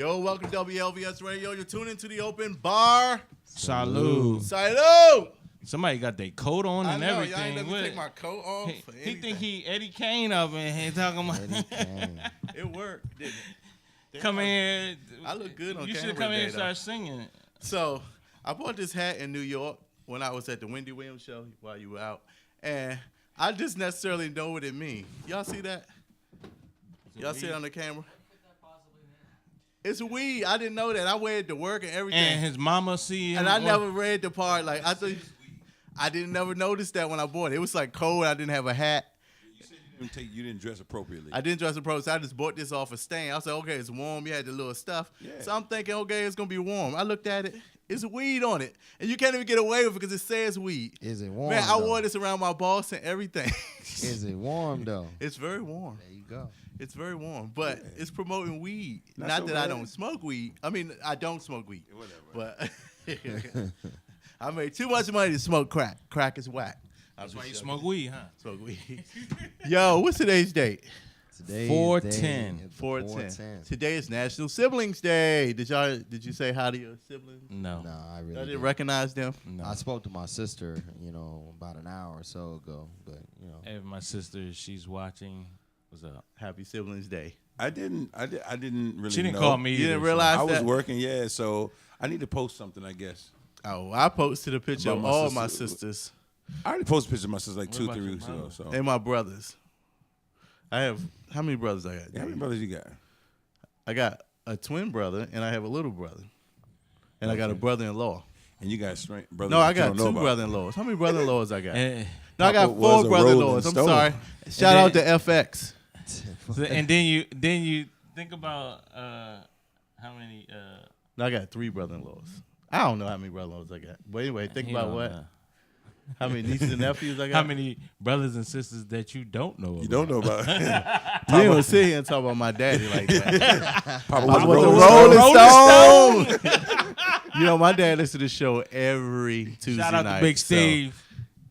Yo, welcome to WLVS Radio. You're tuning to the open bar. Salud. Salud. Somebody got their coat on and y'all everything. ain't let me take my coat off. He think he Eddie Kane up in here talking about. It worked, didn't it? Come in. I look good on camera. You should come in and today, start singing. So I bought this hat in New York when I was at the Wendy Williams show while you were out, and I just necessarily know what it means. Y'all see that? Y'all see it on the camera? It's weed. I didn't know that. I wear it to work and everything. And his mama see him. And I never read the part. Like I thought, I didn't never notice that when I bought it. It was like cold. I didn't have a hat. You didn't dress appropriately. I didn't dress appropriately. So I just bought this off a stand. I was like, okay, it's warm. You had the little stuff. Yeah. So I'm thinking, okay, it's gonna be warm. I looked at it. It's weed on it, and you can't even get away with it because it says weed. Is it warm? Man, I though? wore this around my boss and everything. Is it warm though? It's very warm. There you go. It's very warm, but it's promoting weed. Not Not so that I bad. don't smoke weed. I mean, I don't smoke weed. Whatever. But I made too much money to smoke crack. Crack is whack. That's why you smoke weed, huh? Smoke weed. Yo, what's today's date? Today's 410. day is the 410. Today is National Siblings Day. Did you say hi to your siblings? No. No, I really I didn't didn't. recognize them. No. I spoke to my sister, about an hour or so ago, but Hey, my sister, she's watching. What's up? Happy Siblings Day. I didn't really. She didn't know. call me. You either, didn't so- realize I was that? working, yeah. So I need to post something, I guess. Oh, I posted a picture About of my all sister. my sisters I already posted a picture of my sister like What 2 or about 3 your weeks ago. mama? So and my brothers. I have how many brothers I got? how many brothers you got? I got a twin brother and I have a little brother, and I got a brother-in-law. And you got strength, brothers. No, I that you got don't know two about. brother-in-laws. How many brother-in-laws I got? Eh, No, I got Papa was 4 a brother-in-laws. I'm rolling sorry. stone. Shout out to FX. so- and then you think about how many. No, I got 3 brother-in-laws. I don't know how many brother-in-laws I got. But anyway, think you about don't what? know. How many nieces and nephews I got? How many brothers and sisters that you don't know about? You don't know about. You ain't gonna sit here and talk about my daddy like that. Papa I was a was rolling a stone. Rolling Stone. My dad listens to the show every Tuesday Shout out night. to Big so, Steve.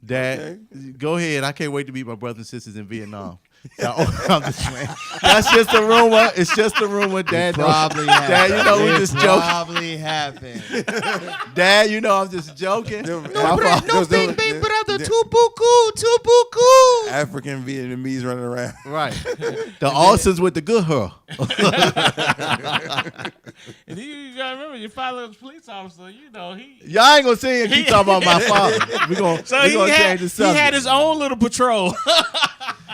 Dad, go ahead. I can't wait to meet my brothers and sisters in Vietnam. So, I'm just playing. That's just a rumor. It's just a rumor, Dad. probably Dad, happened. you know we It just joking. probably happened. Dad, you know I'm just joking. No, My father- no, big brother, tubuku. African Vietnamese running around. Right. The Austin's with the good her. And you gotta remember, your father was a police officer. He. Y'all ain't gonna sit here and keep talking about my father. We're gonna change the He subject. had his own little patrol.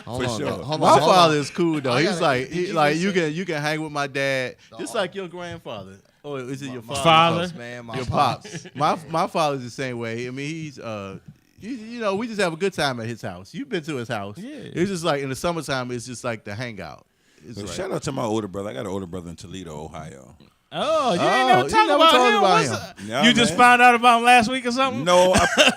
Hold For on, sure. hold My on, hold father on. is cool though. I He's gotta- like did you like just you say- can hang with my dad just Oh. like your grandfather. Or is it your father? father. Man, Your pops. My father's the same way. I mean, he's we just have a good time at his house. You've been to his house. Yeah. It's just like in the summertime. It's just like the hangout. It's So like, shout out to my older brother. I got an older brother in Toledo, Ohio. Oh, you Oh, ain't never you talked never about talked him. about What's him. up? Yeah, You just man. found out about him last week or something? No,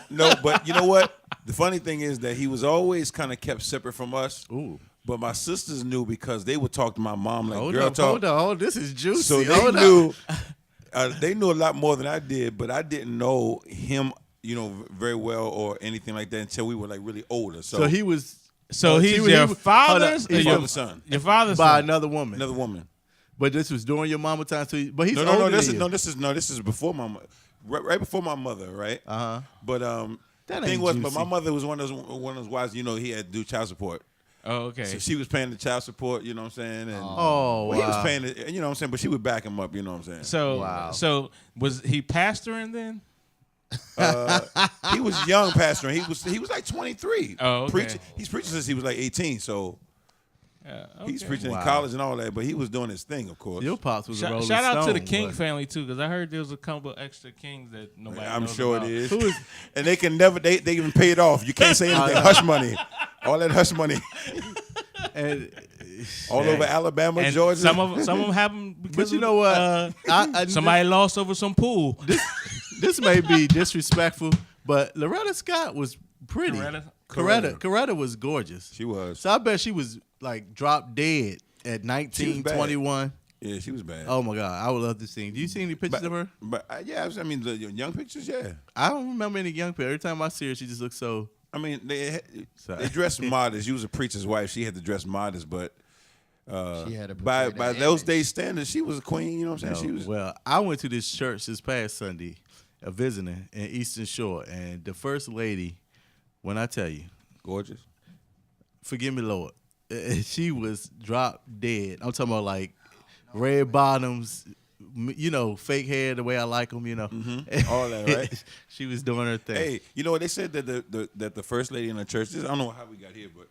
no, but you know what? The funny thing is that he was always kind of kept separate from us. ooh. But my sisters knew because they would talk to my mom like Hold girl up, talk. hold on. This is juicy. So they Hold up. knew. They knew a lot more than I did, but I didn't know him, very well or anything like that until we were like really older. So he was So Oh, he's he was- your he was- father's hold up, or he's your, father's son. your father's by son? another woman. Another woman. But this was during your mama time. So but he's No, older This than is you. this is before my right before my mother, right? Uh-huh. But That the thing ain't was, juicy. but my mother was one of those wives. He had to do child support. Oh, okay. So she was paying the child support. You know what I'm saying? And Oh, well, he was wow. paying it. You know what I'm saying? But she would back him up. You know what I'm saying? So, Wow. so was he pastoring then? He was young pastoring. He was like 23. Oh, okay. Preaching. He's preaching since he was like 18. So he's preaching in college and all that. But he was doing his thing, of course. Your pops was a Shout, Rolling shout out to the Stone, King but- family too, because I heard there was a couple extra kings that nobody. I'm knows sure about. it is. Who is- And they can never. They even pay it off. You can't say anything. Hush money. All that hush money. And, All over Alabama, And Georgia. some of them happened because But you of, know what? I somebody lost over some pool. This may be disrespectful, but Loretta Scott was pretty. Coretta was gorgeous. She was. So I bet she was like drop dead at She 19, was bad. 21. Yeah, she was bad. Oh my God, I would love to see. Do you see any pictures of her? But yeah, I mean the young pictures. Yeah. I don't remember any young people. Every time I see her, she just looks so. I mean they Sorry. dressed modest. You was a preacher's wife. She had to dress modest, but She had to by portray that those image. days' standards, she was a queen. You know what I'm saying? She was. Well, I went to this church this past Sunday, visiting in Eastern Shore, and the first lady, when I tell you, Gorgeous. forgive me, Lord, she was drop dead. I'm talking about like red bottoms, fake hair the way I like them, All that, right? She was doing her thing. Hey, you know what they said that the first lady in the church. I don't know how we got here, but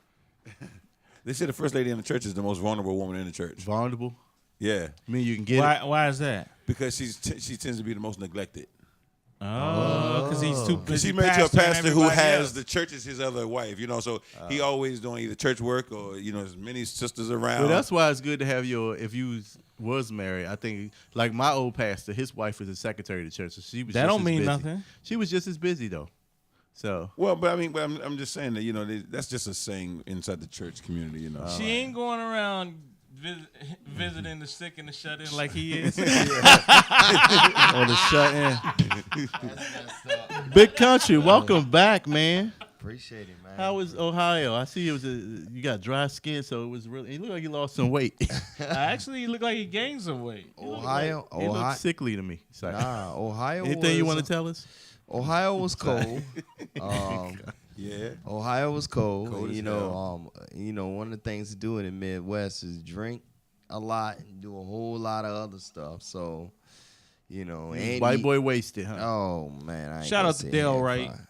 they said the first lady in the church is the most vulnerable woman in the church. Vulnerable? Yeah, I mean, you can get it. Why is that? because she tends to be the most neglected. Oh, because he's too Because busy. he married to a pastor who has else. the church as his other wife, so he always doing either church work or as many sisters around. Well, that's why it's good to have if you was married. I think like my old pastor, his wife was the secretary of the church, so she was. That just don't as mean busy. nothing. She was just as busy though. So Well, but I mean, I'm just saying that that's just a saying inside the church community. She ain't going around visiting the sick and the shut in like he is. or the shut in. Big country, welcome back, man. Appreciate it, man. How was Ohio? I see you got dry skin, so it was really. You look like you lost some weight. Actually, he looked like he gained some weight. Ohio? You look sickly to me. Sorry. Nah, Ohio. Anything you want to tell us? Ohio was cold. Yeah. Ohio was cold. Cold and, as hell. one of the things to do in the Midwest is drink a lot and do a whole lot of other stuff. So, and White boy wasted, huh? Oh man, I ain't Shout gonna out to sit Dale here in Wright. front.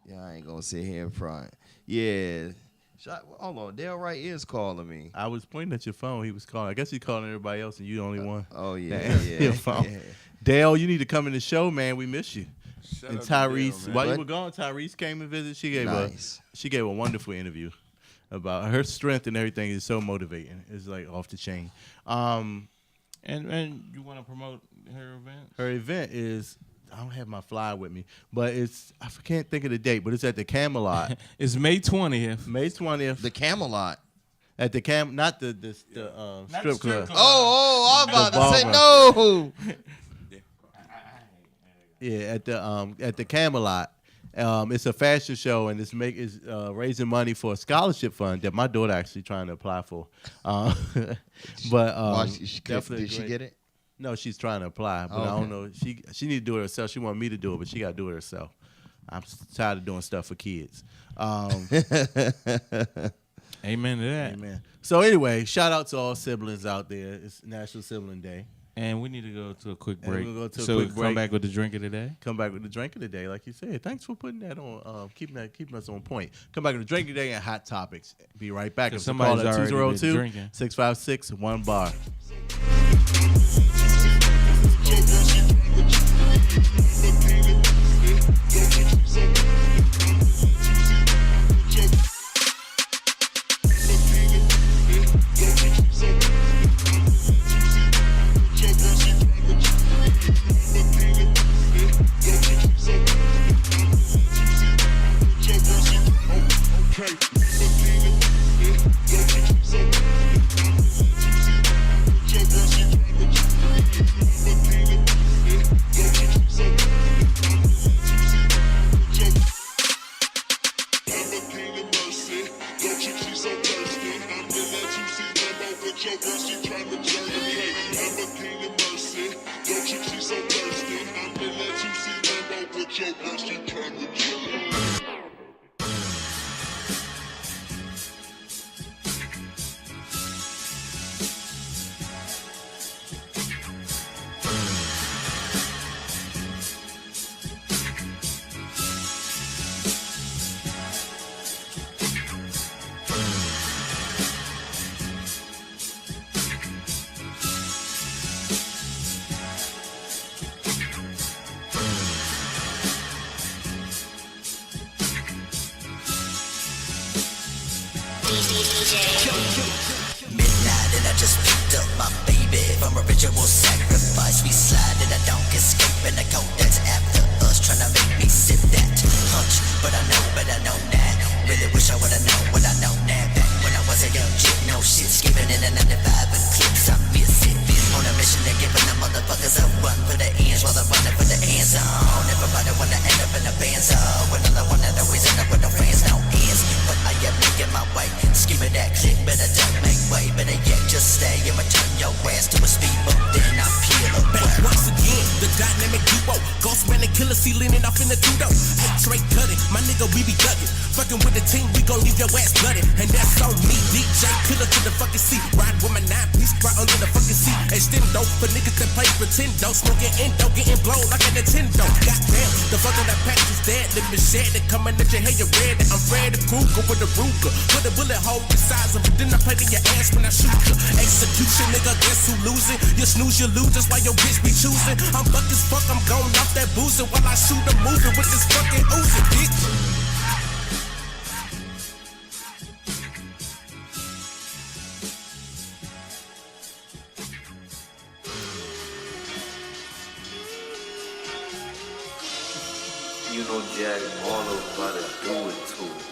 Yeah, I ain't gonna sit here in front. Yeah. Hold on, Dale Wright is calling me. I was pointing at your phone. He was calling. I guess he's calling everybody else, and you the only one. Oh yeah, That yeah, your phone. yeah. Dale, you need to come in the show, man. We miss you. Shout And out to Dale, Tyrese, man. while you What? were gone, Tyrese came and visited. She gave Nice. a wonderful interview about her strength and everything is so motivating. It's like off the chain. And you want to promote her event? Her event is, I don't have my flyer with me, but I can't think of the date, but it's at the Camelot, It's May 20th. May 20th The Camelot. at the not the Not strip club. Oh, I'm about The to say ballroom. no. Yeah, at the Camelot. It's a fashion show, and it's raising money for a scholarship fund that my daughter actually trying to apply for. But definitely Did she great. get it? No, she's trying to apply, but I don't know. She need to do it herself. She wanted me to do it, but she got to do it herself. I'm tired of doing stuff for kids. Amen to that. Amen. So anyway, shout out to all siblings out there. It's National Sibling Day. And we need to go to a quick And break. we'll go to a so quick we break. come back with the drink of the day. Come back with the drink of the day, like you said. Thanks for putting that on, keeping us on point. Come back with the drink of the day and hot topics. Be right back. Because It's a call somebody's at already been drinking. 202-656-1BAR. Midnight and I just picked up my baby from a ritual sacrifice. We slide and I don't escape in the cold that's after us, trying to make me sip that punch. But I know that. Really wish I would've known what I know now. Back when I was a young chick, no shit, skipping in a 95 and clips. I'm missing. On a mission to giving the motherfuckers a run for the ends while they're running for the hands on. Everybody wanna end up in the band zone. Another one that always end up with no friends, no ends. But I am making my way. Scheming that click, better duck, make way. Better yet, just stay and return your ass to a speed bump, then I peel away. Back once again, the dynamic duo. Ghost man and killer, see leaning off in the two-door. Hey, Trey cutting, my nigga, we be thugging. Fucking with the team, we gon' leave your ass blooded. And that's on me, DJ Killer to the fucking seat. Ride with my 9-piece, right under the fucking seat. Extendo for niggas that play pretendo. Smoking endo, getting blown like a Nintendo. Goddamn, the fuck of that package is dead. Let me share it, coming at your head, you're ready. I'm Freddy Krueger with a Ruger. Put a bullet hole the size of it, then I play in your ass when I shoot you. Execution, nigga, guess who losing? You snooze, you lose, that's why your bitch be choosing. I'm buck as fuck, I'm going off that boozing while I shoot a movie with this fucking Uzi, bitch. You know Jack Harlow about to do it too.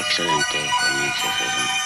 excelente comienzo.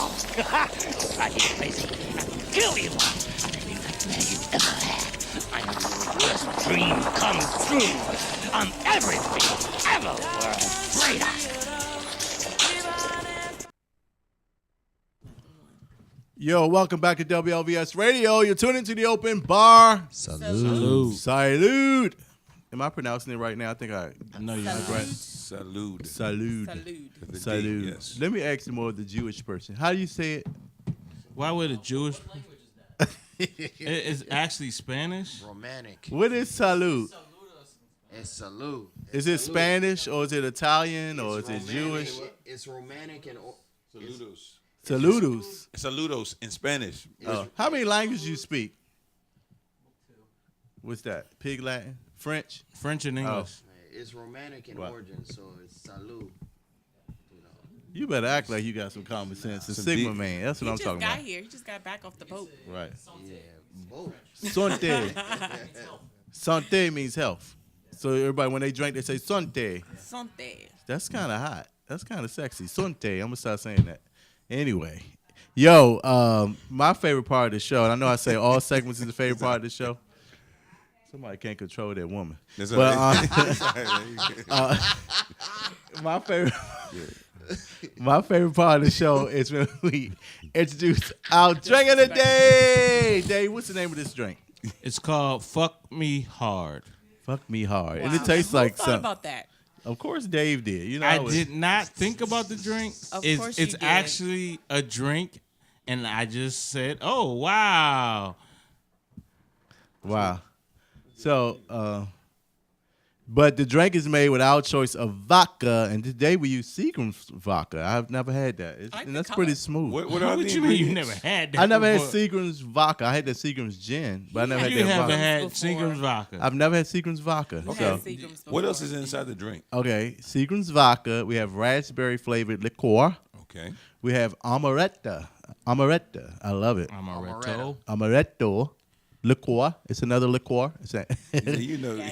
balls. Drive you crazy. Kill you. Every nightmare you ever had. I'm your worst dream come true. I'm everything you ever were afraid of. Yo, welcome back to WLVS Radio. You're tuning into the open bar. Salute. Salute. Am I pronouncing it right now? I think I know you're right. Salute. Salute. With the D, Salute. yes. Let me ask you more of the Jewish person. How do you say it? Why would a Jewish? It's actually Spanish. Romantic. What is salute? It's salute. Is it Spanish or is it Italian or is it romantic. Jewish? It's romantic and Saludos. Saludos. Saludos in Spanish. How many languages you speak? What's that? Pig Latin? French? French and English. it's romantic in What? origin, so it's salute. You better act like you got some common sense. A Some Sigma deep- man. That's what He I'm just talking got about. here. He just got back off the boat. Right. Yeah, both. Sante. Sante means health. So everybody, when they drink, they say Sante. Something. That's kind of hot. That's kind of sexy. Sante. I'm going to start saying that. Anyway. Yo, my favorite part of the show, and I know I say all segments is the favorite part of the show. Somebody can't control that woman. That's But all my favorite my favorite part of the show is when we introduce our drink of the day. Dave, what's the name of this drink? It's called "Fuck Me Hard." Fuck me hard. And Wow. it tastes Who like thought something. about that? Of course Dave did. You know, I did not think about the drink. Of It's, course you it's did. actually a drink, and I just said, "Oh wow." Wow. So, but the drink is made with our choice of vodka, and today we use Seagram's vodka. I've never had that, like and the that's color. pretty smooth. What What are you the mean you ingredients? never had that? I never had before? Seagram's vodka. I had the Seagram's gin, but I never had You that haven't vodka. had Before. Seagram's vodka. I've never had Seagram's vodka. We So, had Seagram's What else before. is inside the drink? okay, Seagram's vodka. We have raspberry flavored liqueur. Okay. We have amaretto. Amaretto. I love it. Amaretto. Amaretto liqueur. It's another liqueur. It's a Yeah, you know,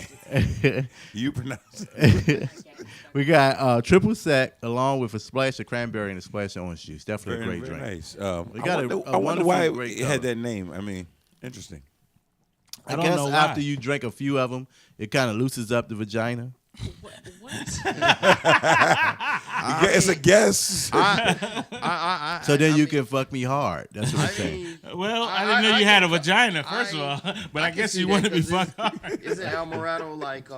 you pronounce it. We got triple sec along with a splash of cranberry and a splash of orange juice. Definitely Very, a great very drink. nice. We I got wonder, a I wonder wonderful, why great it had color. that name. I mean, interesting. I don't guess know why. after you drink a few of them, it kind of loosens up the vagina. It's a guess. So then you can fuck me hard. That's what I'm saying. Well, I didn't know you had a vagina, first of all, but I can guess see you that want to be 'cause fucked hard. Isn't Alvarado like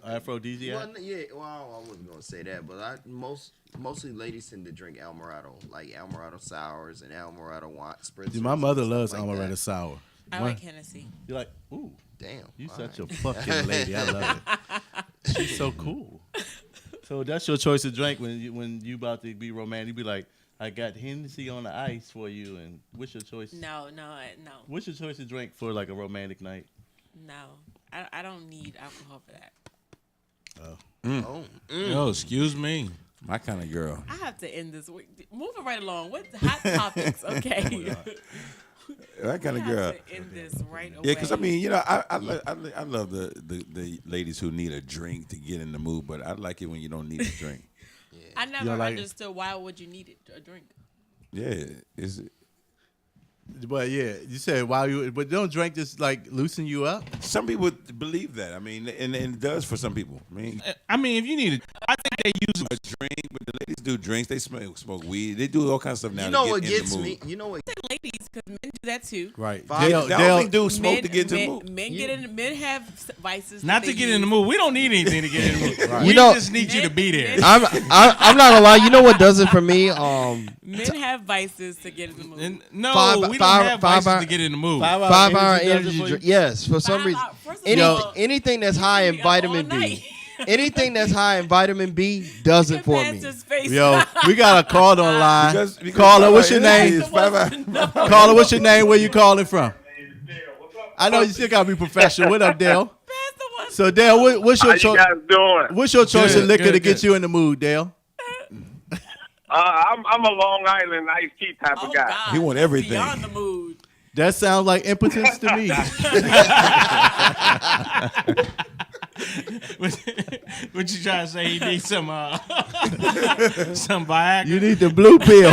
Aphrodisiac? Well, yeah, well, I wasn't gonna say that, but mostly ladies tend to drink Alvarado, like Alvarado sours and Alvarado wine spritzers. Dude, my mother and stuff loves like amaretto that. sour. I What? like Hennessy. You're like, ooh, Damn, you all such right. a fucking lady. I love it. She's so cool. So that's your choice of drink when you about to be romantic. You be like, I got Hennessy on the ice for you, and what's your choice? No. What's your choice of drink for like a romantic night? No. I don't need alcohol for that. Yo, excuse me. My kind of girl. I have to end this week. Moving right along. What hot topics? Okay. That kind I of have girl. to end this right away. Yeah, because I mean, you know, I love the ladies who need a drink to get in the mood, but I like it when you don't need a drink. I never don't like it? understood why would you need it a drink. Yeah, is But yeah, you said but don't drink just like loosen you up. some people believe that. I mean, and it does for some people. I mean, if you need it, I think they use A drink, but the ladies do drinks. They smoke weed. They do all kinds of stuff now. You know to what get in gets the mood. me? You know what? Ladies, because men do that too. Right. They only do smoke to get into the mood. Men have vices. not that to they get in the use. mood. We don't need anything to get in the mood. We You know- just need you to be there. I'm not gonna lie. You know what does it for me? Men have vices to get in the mood. And no, Five- we five- don't have five vices hour- to get in the mood. 5-hour does it energy for you? drink. Yes, for some 5 reason. hours. First of all, Anything that's high in be up all vitamin B. night. Anything that's high in vitamin B does it for me. Past his face. Yo, we got a call online. Because Caller, what's your name? It's 5 hours. Caller, what's your name? Where you calling from? I know you still gotta be professional. What up, Dale? Pass the one. So Dale, what's your choice? doing? What's your choice Good, of liquor good, to get good. you in the mood, Dale? I'm a Long Island iced tea type Oh, of guy. God. He want everything. Beyond the mood. That sounds like impotence to me. What you trying to say? You need some Viagra? You need the blue pill.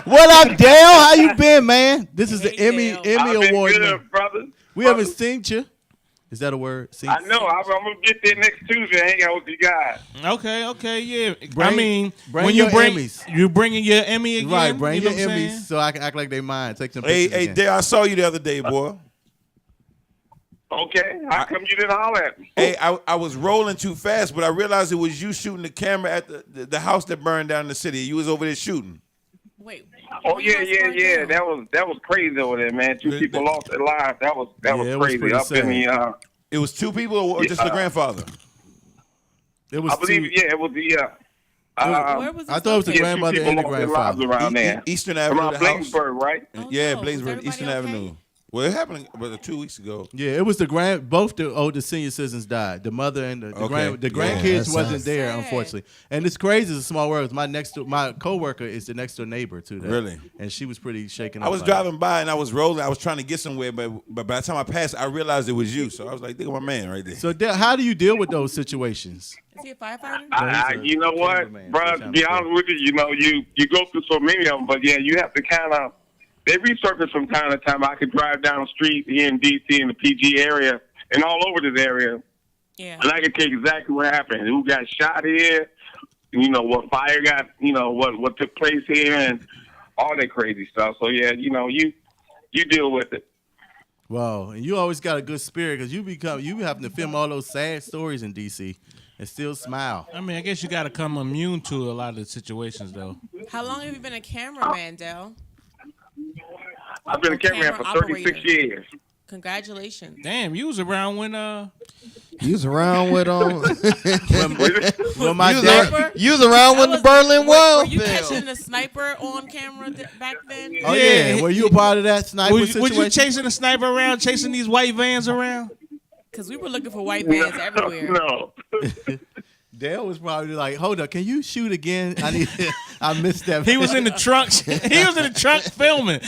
What up, Dale? How you been, man? This is the Hey, Emmy Dale. I've been Award. good, brother. We haven't seen you. Is that a word? Seen? I know. I'm gonna get there next Tuesday and hang out with you guys. Okay, yeah. Bring when your you bring Emmys. you bringing your Emmy again, Right, bring you know your what I'm Emmys saying? so I can act like they mine. Take some Hey, pictures. hey, again. Dale, I saw you the other day, boy. Okay. How come you didn't holler at me? Hey, I was rolling too fast, but I realized it was you shooting the camera at the house that burned down in the city. You was over there shooting. Wait. Oh what yeah, was yeah, going yeah. down? That was crazy over there, man. Two people lost their lives. That was Yeah, it was crazy. pretty Up in the It was two people or just the grandfather? It was I believe two. it was the Where was I thought it was the yeah, two grandmother people and the lost their lives grandfather. around there. Eastern Avenue, Around the house. Bladensburg, right? Oh, Yeah, no. Was Bladensburg, everybody Eastern okay? Avenue. Well, it happened about 2 weeks ago. Yeah, it was both the older senior citizens died. The mother and the Okay. the Yeah, grandkids that wasn't sounds there, sad. unfortunately. And it's crazy. It's a small world. My coworker is the next door neighbor to that. Really? And she was pretty shaken up. I was by driving by and I was rolling. I was trying to get somewhere, but by the time I passed, I realized it was you. So I was like, "Think of my man right there." it. So Dale, how do you deal with those situations? Is he a firefighter? You know what, cameraman, bro? for To example. be honest with you, you know, you go through so many of them, but yeah, you have to kind of. They resurface from time to time. I could drive down the street here in D.C. in the PG area and all over this area, Yeah. and I can tell you exactly what happened. Who got shot here? You know what fire got? You know what took place here and all that crazy stuff. So yeah, you know you deal with it. Wow, and you always got a good spirit because you having to film all those sad stories in DC and still smile. I mean, I guess you got to come immune to a lot of the situations, though. How long have you been a cameraman, Dell? I've been a cameraman for 36 years. Congratulations. Damn, you was around when You was around with Well, my you was, dad. ar- you was around when the was- Berlin Wall Were you fell. catching the sniper on camera back then? Oh Yeah. yeah, were you a part of that sniper was situation? you chasing a sniper around, chasing these white vans around? Because we were looking for white vans everywhere. No. Dale was probably like, "Hold up, can you shoot again? I missed that." He was in the trunk. He was in the trunk filming.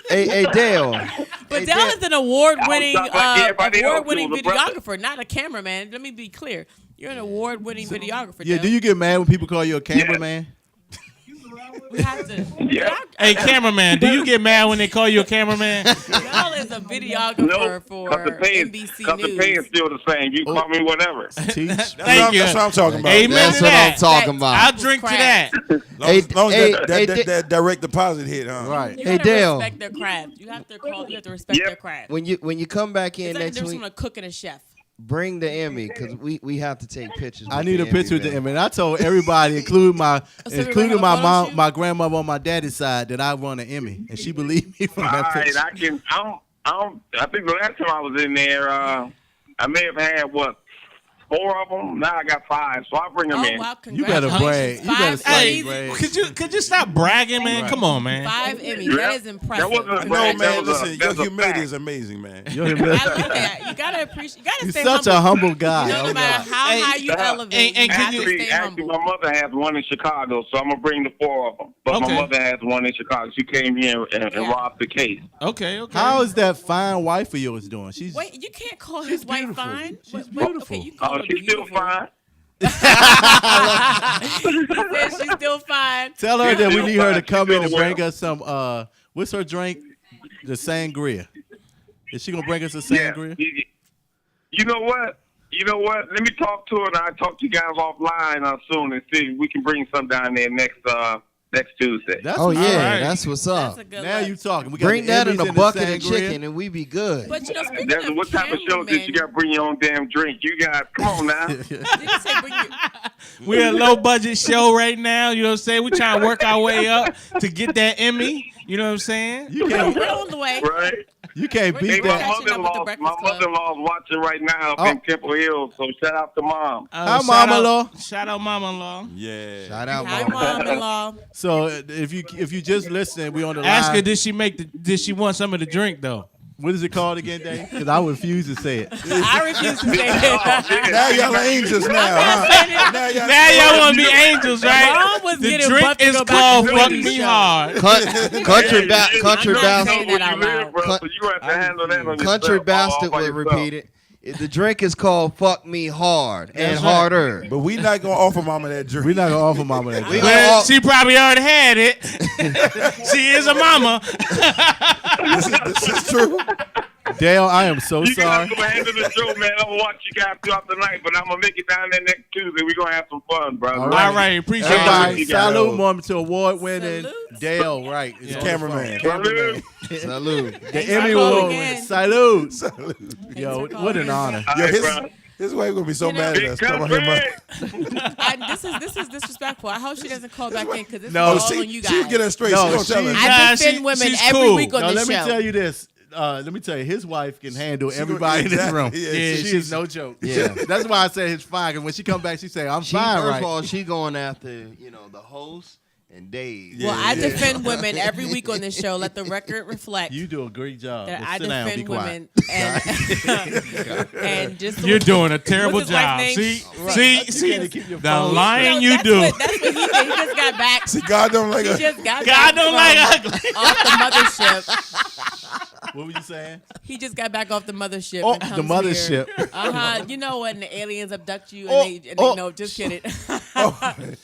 Hey, Dale. But Hey, Dell Dale. is an award-winning I was like everybody else, award-winning was a brother. videographer, not a cameraman. Let me be clear. You're an award-winning videographer. Yeah, Dell. do you get mad when people call you a cameraman? We have to. Yeah. Hey, cameraman, do you get mad when they call you a cameraman? Dell is a videographer No, for because the pay is still the same. You call me whatever. Teach. Thank you. That's what I'm talking about. Amen That's to what that. I'm talking about. I'll drink to that. Long as Hey, that direct deposit hit, huh? Right. You Hey, gotta Dale. respect their craft. You have to respect Yep. their craft. When you come back in It's like the next difference week, between a cook and a chef. bring the Emmy because we have to take pictures. I with need the a picture with the man. Emmy. And I told everybody, including my everybody have a my photo mom, shoot? my grandmother on my daddy's side, that I won an Emmy, and she believed me from All that right, picture. I think the last time I was in there, I may have had 4 of them. Now I got 5, so I'll bring them Oh in. wow! You better brag. Congratulations. You better 5 say Emmys. brag. Could you stop bragging, man? Right. Come on, man. 5 Emmys. Yeah. That is impressive. That wasn't a No, brag, that man, was listen, your that's a humility fact. is amazing, man. You're I love that. You gotta appreciate. You gotta You're stay such humble. a humble guy. No Oh, matter God. how Hey, high you elevate, and you could have to Actually, stay actually, humble. my mother has one in Chicago, so I'm gonna bring the 4 of them. But Okay. my mother has one in Chicago. She came here and Yeah. robbed the case. Okay. How is that fine wife of yours doing? She's Wait, you can't call his wife beautiful. fine. She's Wait, beautiful. Okay, you call Oh, her she's still beautiful. fine. He said she's still fine. Tell her that we still need her to fine. come She's in and doing bring well. us some. What's her drink? The sangria. Is she gonna bring us a Yeah. sangria? You know what? Let me talk to her, and I'll talk to you guys offline soon and see if we can bring some down there next Tuesday. That's Oh what's yeah, up. right. that's what's That's up. a good Now look. you talking. We got Bring the that in Emmys a and the bucket of sangria. chicken and we be good. But you know, speaking That's of what type of shows that you got to bring your own damn drink. You got, come on now. Did you say bring your, We're a low budget show right now. You know what I'm saying? We're trying to work our way up to get that Emmy. You know what I'm saying? You we're can't. on the way. Right? You can't Hey, Hey, beat my that. catching up with the mother-in-law, Breakfast Club. mother-in-law's watching right now up in Temple Hill, so shout out to mom. Hi, shout Mama-in-law. out- Shout out, Mama-in-law. Yeah. Shout out, Hi, mama. mom-in-law. So if you just listen, we on the Ask line. her, did she want some of the drink though? What is it called again, Dave? Because I refuse to say it. I refuse to say it. Now y'all angels now, huh? Now y'all want to be angels, right? Mom was The getting drink bumped to is go back called to the Fuck Wendy's Me show. Hard. Country saying bastard. that out loud. Bro, so you gonna have to handle that on Country yourself, bastard all by would yourself. repeat it. The drink is called "Fuck Me Hard" and That's right. harder. But we not gonna offer Mama that drink. We're not gonna offer Mama that. We drink. gonna Well, all- she probably already had it. She is a mama. This is true. Dale, I am so You sorry. guys gonna handle the show, man. I'm gonna watch you guys throughout the night, but I'm gonna make it down there next Tuesday. We're gonna have some fun, bro. All All right, appreciate Everybody, it. salute mom to award-winning Salute. Dale. Right, it's on the Cameraman. phone. Salute. Salute. The Thanks Emmy for calling Award. again. Salute. Salute. Yo, for what an calling. honor. All Yo, right, bro. his wife gonna be so You know, mad at Big us. Come on here, country. This is disrespectful. I hope she doesn't call back in because this No, is all on you guys. She'll get her straight. No, she gonna tell she- us. Nah, I defend she- women she's every cool. week on Now, this let me show. tell you this. Let me tell you, his wife can handle She everybody in this exactly, room. yeah, Yeah, she is no joke. Yeah. That's why I said it's fine. Because when she come back, she say, "I'm She fine, first right?" of all, she going after the host and Dave. Well, I defend women every week on this show. Let the record reflect You do a great job. that But I sit down, be defend quiet. women, and just You're doing a terrible What's his wife's job. name? See, keep your the phone lying No, you that's do. What he did. He just got back. See, God don't like He us. just got God back don't from like ugly. off the mothership. What were you saying? He just got back off the mothership. Oh, and the comes mothership. You know when the aliens abduct you Oh, and they oh. no, just kidding. Coming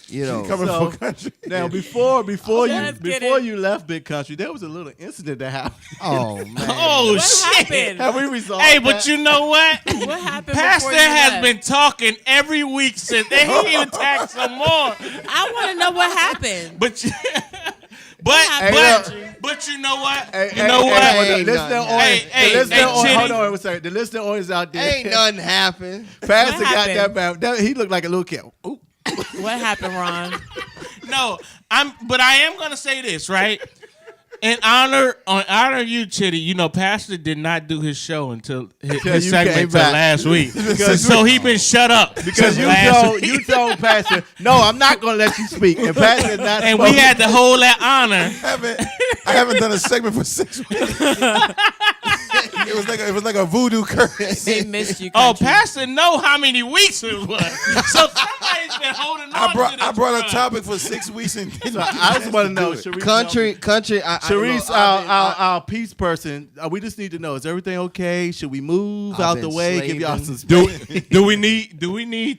So- from country. Now, before Just kidding. you left Big Country, there was a little incident that happened. Oh man. Oh What shit! happened? Have we resolved? Hey, but that? you know what? What happened? Pastor before you has left? been talking every week since. And he even tagged some more. I want to know what happened. But you, happened? but you know what? Hey, You know hey, what? hey, Ain't the listener nothing. audience, Hey, the listener hey, audience, Chitty. hold on a second. The listener audience out there. Ain't nothing happened. Pastor What got happened? that bad. He looked like a little kid. Ooh. What happened, Ron? No, but I am gonna say this, right? In honor of you, Chitty, you know, Pastor did not do his show until his you segment came until back. last week. Because- so he been shut up Because since last week. you told Pastor, no, I'm not going to let you speak. And Pastor is not And we supposed- had to hold that honor. I haven't done a segment for 6 weeks. it was like a voodoo curse. They missed you. Oh, country. Pastor know how many weeks it was. So somebody's been holding on to this. I brought a run. topic for 6 weeks and So I just want to know, Sharice, Country. Sharice, our peace person, we just need to know, is everything okay? Should we move I've out the been way? Give y'all slaving. some Do space? do we need to What do you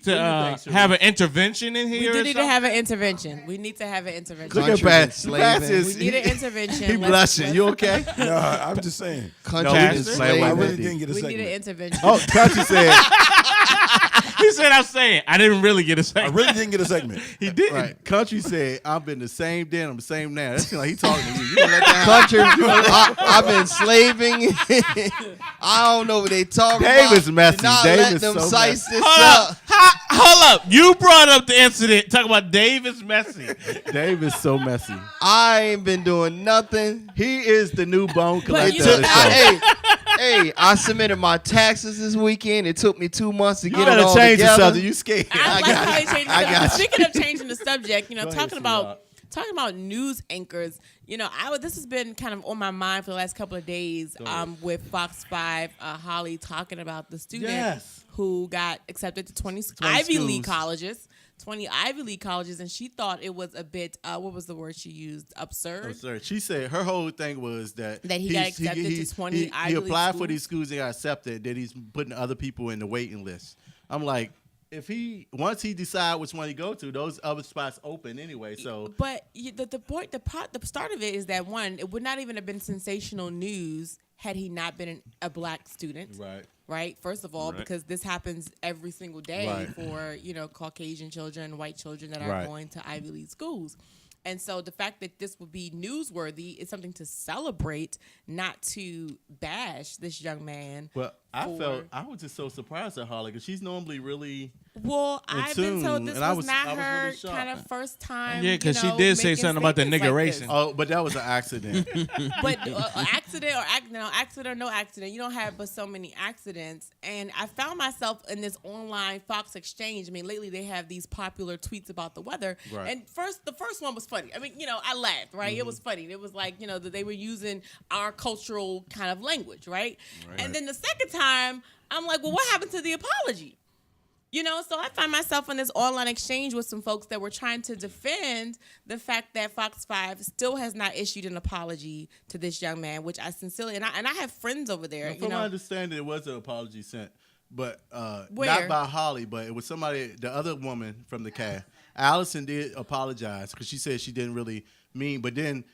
think, have an intervention in We here? do or need to something? have an intervention. We need to have an intervention. Look at Country been Pastor. slaving. Pastor is, We need an intervention. he Let's- blushing. You okay? No, I'm just saying. Country No, been we just play slaving. I with really it. didn't get a We need an segment. intervention. Oh, Country said, He said, "I'm saying I didn't really get a I second. really didn't get a segment. He didn't. right. Country said, I've been the same then, I'm the same now. That's like he talking to you. You gonna let that Country, I've been slaving. I don't know what they talking Dave about. is messy. Do not Dave let is them so size this Hold up. up. Hold up. You brought up the incident. Talk about Dave is messy. Dave is so messy. I ain't been doing nothing. He is the new bone collector you know- of the show. Hey, I submitted my taxes this weekend. It took me 2 months to You get it all gotta change the together. subject. You scared. I like how he changed the I subject. got you. Speaking of changing the subject, Go ahead, talking about news anchors. This has been kind of on my mind for the last couple of days. With Fox 5, Holly talking about the student Yes. who got accepted to 20 20 Ivy League schools. colleges. 20 Ivy League colleges, and she thought it was a bit. What was the word she used? Absurd. Oh, sorry. She said her whole thing was that That he got accepted to 20 Ivy He League applied for schools? these schools and got accepted. That he's putting other people in the waiting list. I'm like, once he decide which one he go to, those other spots open anyway. So, But the start of it is that one, it would not even have been sensational news had he not been a black student. Right. First of all, because this happens every single day Right. for Caucasian children, white children that are Right. going to Ivy League schools. And so the fact that this would be newsworthy is something to celebrate, not to bash this young man I was just so surprised at Holly because she's normally really. Well, I've been told this was not her really kind of first time. Yeah, because she did say something about the niggeration. Oh, but that was an accident. But accident or no accident, you don't have but so many accidents. And I found myself in this online Fox exchange. I mean, lately they have these popular tweets about the weather. Right. And the first one was funny. I mean, I laughed, right? It was funny. It was like, that they were using our cultural kind of language, right? And then the second time, I'm like, well, what happened to the apology? So I find myself in this online exchange with some folks that were trying to defend the fact that Fox 5 still has not issued an apology to this young man, which I sincerely, and I have friends over there. Now, from my understanding, it was an apology sent, but not Where? by Holly, but it was somebody, the other woman from the cast. Allison did apologize because she said she didn't really mean, but then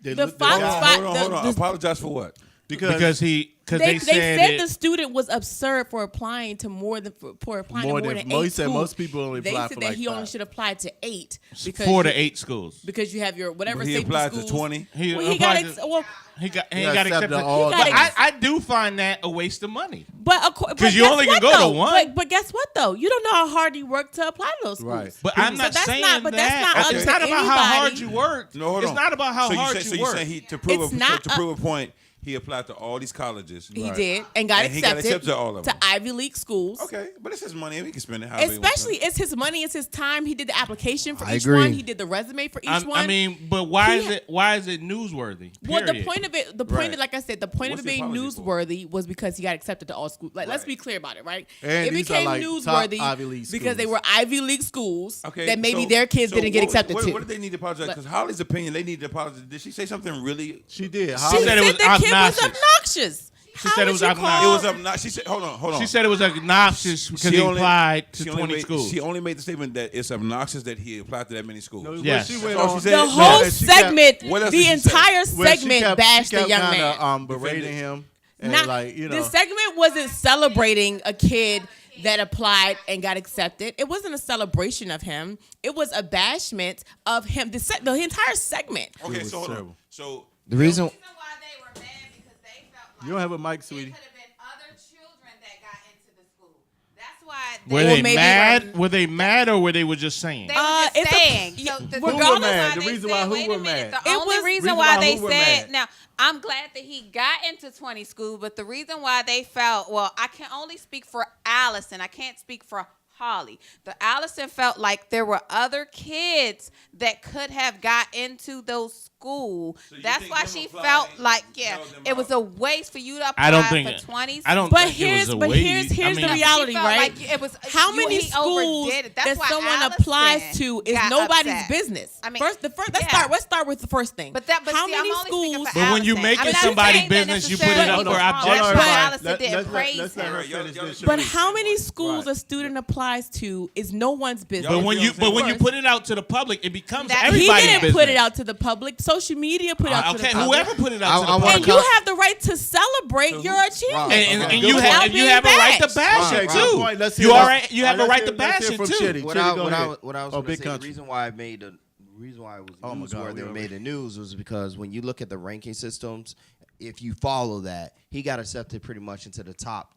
The Fox 5 Hold on. Apologize for what? Because they said the student was absurd for applying to more than 8 he said schools. most people only apply They said for that like he 5. only should apply to 8 because 4 to 8 schools. because you have your whatever But he safety applied schools. to 20. He got got accepted. all But I do find that a waste of money. but Because you only can go to one. But guess what though? You don't know how hard he worked to apply to those schools. Right. But I'm not that's saying not- but that's that. not up It's to not about how hard anybody. you worked. No, hold It's on. not about how hard So you you worked. saying to prove It's not a point, he applied to all these colleges. He did and got And he got accepted accepted to all of them. to Ivy League schools. Okay, but it's his money and he can spend it however he wants Especially, it's his money, it's his time. He did the application for I each agree. one. He did the resume for each one. I mean, but why He- is it newsworthy? Well, the Period. point of it, Right. like I said, the point What's of the it being apology for? newsworthy was because he got accepted to all schools. Like, let's Right. be clear about it, right? And It these are, became like, top newsworthy Ivy League because they schools. were Ivy League schools Okay, that maybe so- their kids so didn't get what- accepted what, to. What did they need to apologize? But- Because Holly's opinion, they need to apologize. Did she say something really? She did. She Holly, said it was the kid was obnoxious. obnoxious. She How said it would was you obnoxious. It call- was obnoxious. She said, hold on. She said it was obnoxious because he applied to 20 schools. She only made the statement that it's obnoxious that he applied to that many schools. No, Yes. she went That's all on. she said. The No, whole and she kept- segment, what else the did she say? entire Well, she segment kept- bashed she the kept young kinda, man. berating him. And Not- like, the segment wasn't celebrating a kid that applied and got accepted. It wasn't a celebration of him. It was a bashment of him. The entire segment. Okay, was so hold on. terrible. So The reason why they were mad because they felt like You don't have a mic, sweetie. there could have been other children that got into the school. That's why Were Well, they maybe- mad? Were they mad or were they just saying? they were just it's a- saying. yeah, So the who were regardless mad? why The they reason said, why who wait were a minute, mad? The It only was- reason reason why why they who were said mad? now I'm glad that he got into 20 schools, but the reason why they felt I can only speak for Allison. I can't speak for Holly. The Allison felt like there were other kids that could have got into those schools. So you That's think why them she applying felt like held them it was out? a waste for you to apply I don't think for 20 I don't But think it was here's a waste. here's I the mean, reality, She felt right? like it was How many he schools overdid it. That's that why someone Allison applies to is got nobody's upset. business. I mean, Let's start with the first thing. But how see, many I'm only speaking schools? for But when you Allison. make I'm it not somebody's saying that business, you put it up necessarily for was wrong. objection. That's why Allison didn't let's praise let him. her Right, y'all- finish y'all this. should But Right. how many schools Right. a student applies to is no one's business. But when you First. put it out to the public, it becomes That- He everybody's didn't business. put it out to the public. Social media put it out to the Okay, public. whoever put it out to the I wanna public. And you have the right to celebrate your achievement. And you Without have being a right to bashed. bash Okay, it good too. point. Let's You hear- all right? You have a let's right hear- to let's bash hear it from too. Chitty. What Chitty, I go was ahead. going to Big say, country. the reason why it was Oh my God, newsworthy we or already- made the news was because when you look at the ranking systems, if you follow that, he got accepted pretty much into the top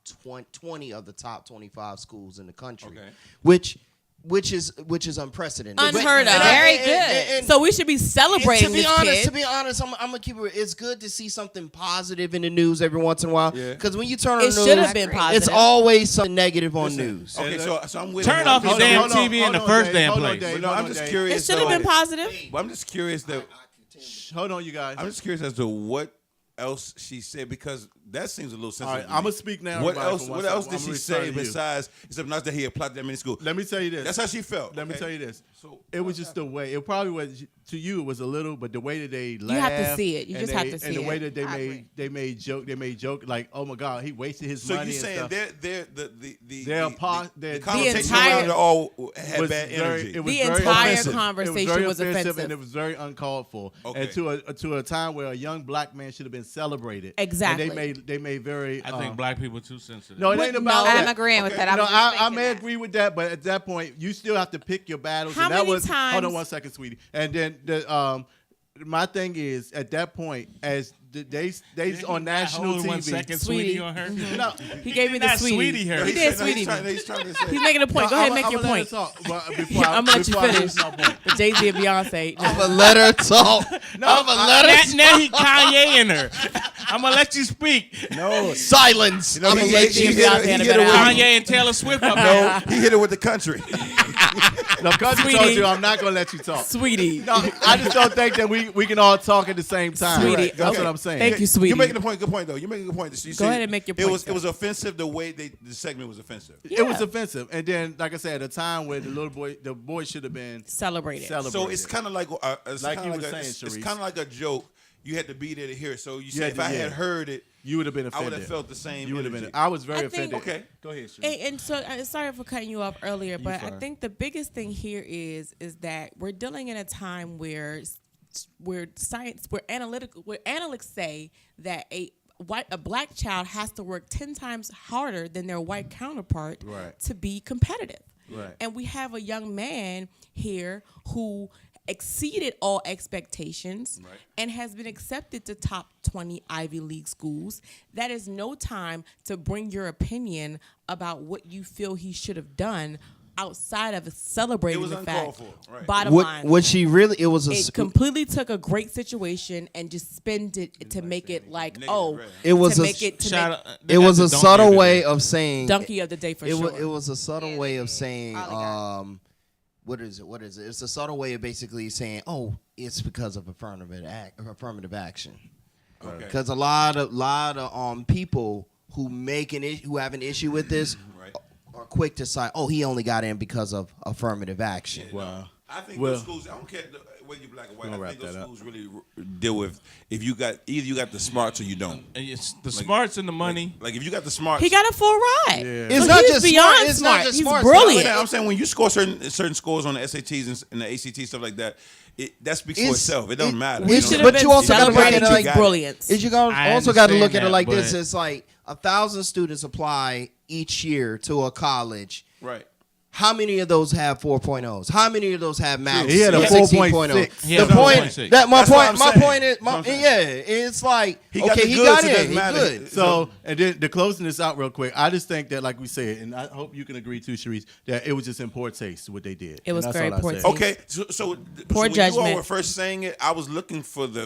20 of the top 25 schools in the country, Okay. which is unprecedented, Unheard of. Very good. So we should be celebrating to be this honest, kid. to be honest, I'm gonna keep it. It's good to see something positive in the news every once in a while. Yeah. Because when you turn on It the should news, have been positive. it's always something negative on Listen, news. Okay, so I'm with Turn you. off your Hold on, damn hold on, TV in hold the on, first Dave, damn hold on, place. Dave, But no, hold I'm on, just Dave. curious. It should have been though- positive. But I'm just curious that Hold on, you guys. I'm just curious as to what else she said because that seems a little All sensitive. right, to me. I'm gonna speak now. What everybody, else? for What one else second. did I'm she gonna say return to you. besides it's not that he applied to that many schools? Let me tell you this. That's how she felt. Let me okay? tell you this. So It was just the way. It probably was to you. It was a little, but the way that they You laughed. have to see it. You and just have they- to see And the it. way that they I made agree. they made joke like, oh my God, he wasted his So money. you and saying stuff. the the conversation entire- around it all had was bad very- energy. it was The very entire offensive. conversation it was, very was offensive, offensive. and it was very uncalled for. Okay. And to a time where a young black man should have been celebrated. Exactly. And they made very. I think black people are too sensitive. No, it ain't about No. that. I'm agreeing with that. I No, was just I thinking may that. agree with that, but at that point, you still have to pick your battles. How and that many was, Hold times- on one second, sweetie. And then my thing is at that point, as they on national Hold TV. 1 second, Sweetie. sweetie on her. No, He gave me the not sweetie. sweetie her. He did sweetie. He's trying to say. He's making a point. Go ahead and make your point. I'm gonna let you finish. But Jay-Z and Beyonce. No. But let her talk. Now he Kanye in her. I'm gonna let you speak. No, Silence. you know, I'm gonna he let you. hit her- he hit her with- Kanye and Taylor Swift up there. No, he hit it with the country. No, country Sweetie. told you I'm not gonna let you talk. Sweetie. No, I just don't think that we can all talk at the same time. Sweetie. That's Okay. what I'm saying. Thank you, sweetie. You're making a point. Good point, though. You're making a good point. You Go ahead and make your It point, was sir. it was offensive the way the segment was offensive. It was offensive, and then, like I said, at a time where the boy should have been Celebrated. So it's kind of like Like you were saying, it's Sharice. kind of like a joke. You had to be there to hear it. So you You said had if to- I yeah. had heard it, you would have been I offended. would have felt the same. You would have been. energy. I was very I think- offended. Okay. Go ahead, Sharice. And so, sorry for cutting you off earlier, but I fine. think the biggest thing here is that we're dealing in a time where analytics say that a black child has to work 10 times harder than their white counterpart Right. to be competitive. Right. And we have a young man here who exceeded all expectations and has been accepted to top 20 Ivy League schools. That is no time to bring your opinion about what you feel he should have done outside of celebrating It was the uncalled fact. for, right. Bottom line. What she really it was It completely took a great situation and just spent it to make it like, It was to a- make it to Shout make out- it was a Donkey subtle of the way day. of saying donkey of the day for sure. It was a subtle way of saying what is it? It's a subtle way of basically saying, oh, it's because of affirmative action. Okay. Because a lot of people who who have an issue with this are quick to say, oh, he only got in because of affirmative action. Wow. I think Well- those schools. I don't care whether you're black or white. We'll I think wrap those that up. schools really deal with if you got either you got the smarts or you don't. It's the smarts and the money. Like if you got the smarts, He got a full ride. Yeah. It's So not he's just beyond smart. It's not smart. just He's smart. brilliant. I'm saying when you score certain scores on the SATs and the ACT stuff like that, that speaks for It's- itself. It doesn't matter. We You know? should have But been you also gotta look at celebrating it his like- got it. brilliance. Is you I also got to look at understand it like that, this. but- It's like 1,000 students apply each year to a college. Right. How many of those have 4.0s? How many of those have math? He had a 16.0. 4.6. He had The a point 4.6. that my That's what point. My I'm saying. point is, That's what I'm saying. it's like He got okay, the he goods, got it in. doesn't He matter. good. So, and then to closing this out real quick, I just think that, like we said, and I hope you can agree too, Sharice, that it was just in poor taste what they did. It was And that's very all I poor said. taste. Okay, so Poor when you all judgment. were first saying it, I was looking for the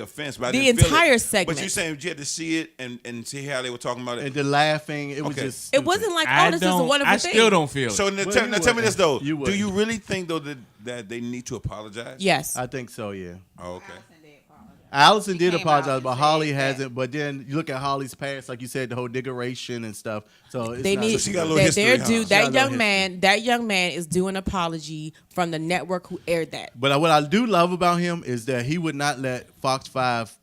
offense, but I The didn't feel entire it. segment. But you saying you had to see it and see how they were talking about it. And the laughing, it was Okay. just. It stupid. wasn't like, oh, this is a wonderful I thing. still don't feel it. So Well, now you tell me wouldn't. this though. You Do wouldn't. you really think though that they need to apologize? Yes. I think so, yeah. Oh, okay. Allison did came out apologize, and but said Holly that. hasn't. But then you look at Holly's past, like you said, the whole niggeration and stuff. So it's They not, need. she got a little they're history, due. huh? She got a That little young history. man. That young man is due an apology from the network who aired that. But what I do love about him is that he would not let Fox 5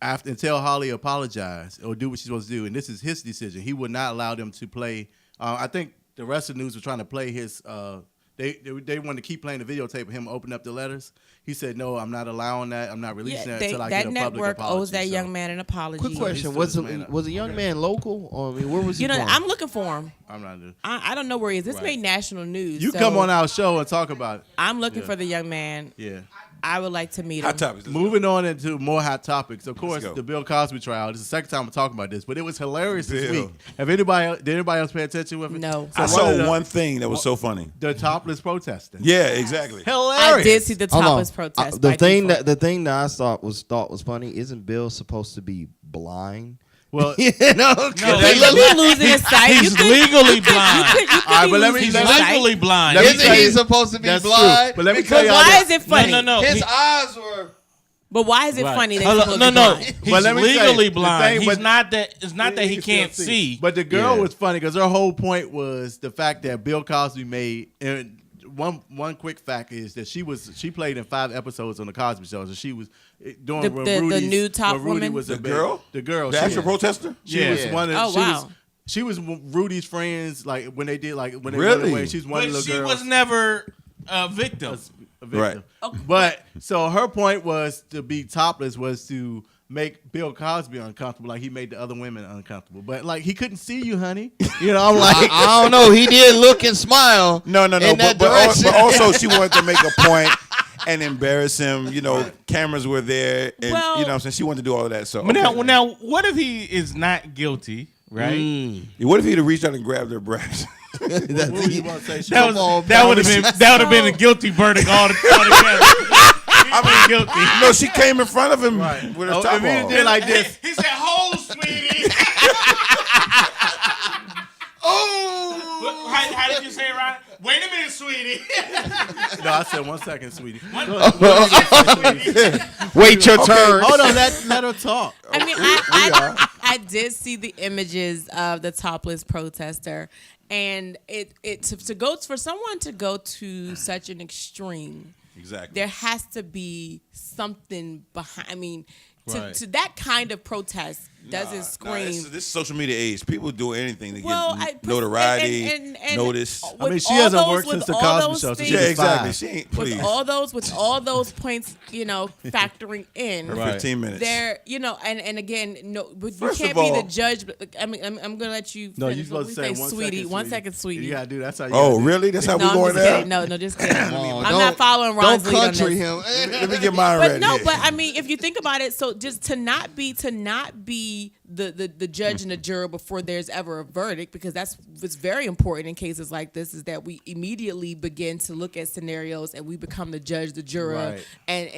after until Holly apologized or do what she's supposed to do, and this is his decision. He would not allow them to play. I think the rest of the news was trying to play his. They wanted to keep playing the videotape of him opening up the letters. He said, "No, I'm not allowing that. I'm not releasing that until I get that a public network apology." owes that So, young man an apology. Quick question: stood Was his man up. the young man local? Or, I mean, where was he You know, from? I'm looking for him. I'm not doing. I don't know where he is. This Right. made national news. You so come on our show and talk about it. I'm looking Yeah. for the young man. Yeah. I would like to meet him. Hot topics. Moving on into more hot topics. Of course, go. the Bill Cosby trial. This is the second time we're talking about this, but it was hilarious this Bill. week. Did anybody else pay attention with it? No. I So one of saw the- one thing that was so funny. The topless protesting. Yeah, exactly. Hilarious. I did see the Hold on. topless protest. The by thing default. that I thought was funny. Isn't Bill supposed to be blind? Well, you know, No, He could be losing his sight. He's You could- legally you blind. could All right, be but let me- losing He's your let me- sight. legally blind. Let me Isn't tell he you- supposed to be That's blind? true. But let me Because tell y'all Why this. is it funny? No. his he- eyes were. But why is it funny that he's Hold supposed on, to be no. blind? He's But let me tell you, legally the blind. thing He's with- not that. It's not that he can still can't see. But the girl Yeah. was funny because her whole point was the fact that Bill Cosby made. And one quick fact is that she played in 5 episodes on the Cosby Show. So she was doing The- when the Rudy's- new top when Rudy woman? was a The baby. girl? The girl. The she actual was- protester? She was one of. Oh, she wow. was, she was Rudy's friends. Like when they did. Like when they Really? went away. She's one But of the she little girls. was never a victim. A victim. Right. But so her point was to be topless was to make Bill Cosby uncomfortable, like he made the other women uncomfortable. But like he couldn't see you, honey. You know, I'm like, I don't know. He did look and smile. No. In that But direction. also, she wanted to make a point and embarrass him. You know, cameras were there, and Well- you know what I'm saying? She wanted to do all of that. So, But okay. now, what if he is not guilty, right? What if he'd have reached out and grabbed her breast? What were you about to say? That would have been a guilty verdict all together. I mean, guilty. No, she came in front of him with her top if he off. did like this. He said, "Hold, sweetie." Oh, how did you say it, Ryan? Wait a minute, sweetie. No, I said 1 second, sweetie. Wait your turn. Hold on, let her talk. I mean, I did see the images of the topless protester, and to go for someone to go to such an extreme. Exactly. There has to be something behind. I mean, Right. to that kind of protest doesn't scream. This social media age. People do anything to Well, get notoriety, and notice. I mean, she hasn't worked since the Cosby Show. So Yeah, she's exactly. fine. She ain't, please. with all those points, factoring in. Her 15 minutes. There, and again, no, but you First can't of be all- the judge. But, I mean, I'm gonna let you. No, finish. you're supposed to When we say 1 sweetie. second, 1 second, sweetie. You gotta do. That's how you. Oh, gotta do. really? That's how No, we I'm going just now? kidding. No, just kidding. on, I'm don't- not following Ron's Don't lead on country this. him. Let me get mine But ready. no, but I mean, if you think about it, so just to not be the judge and the juror before there's ever a verdict, because that's what's very important in cases like this, is that we immediately begin to look at scenarios and we become the judge, the juror, Right. and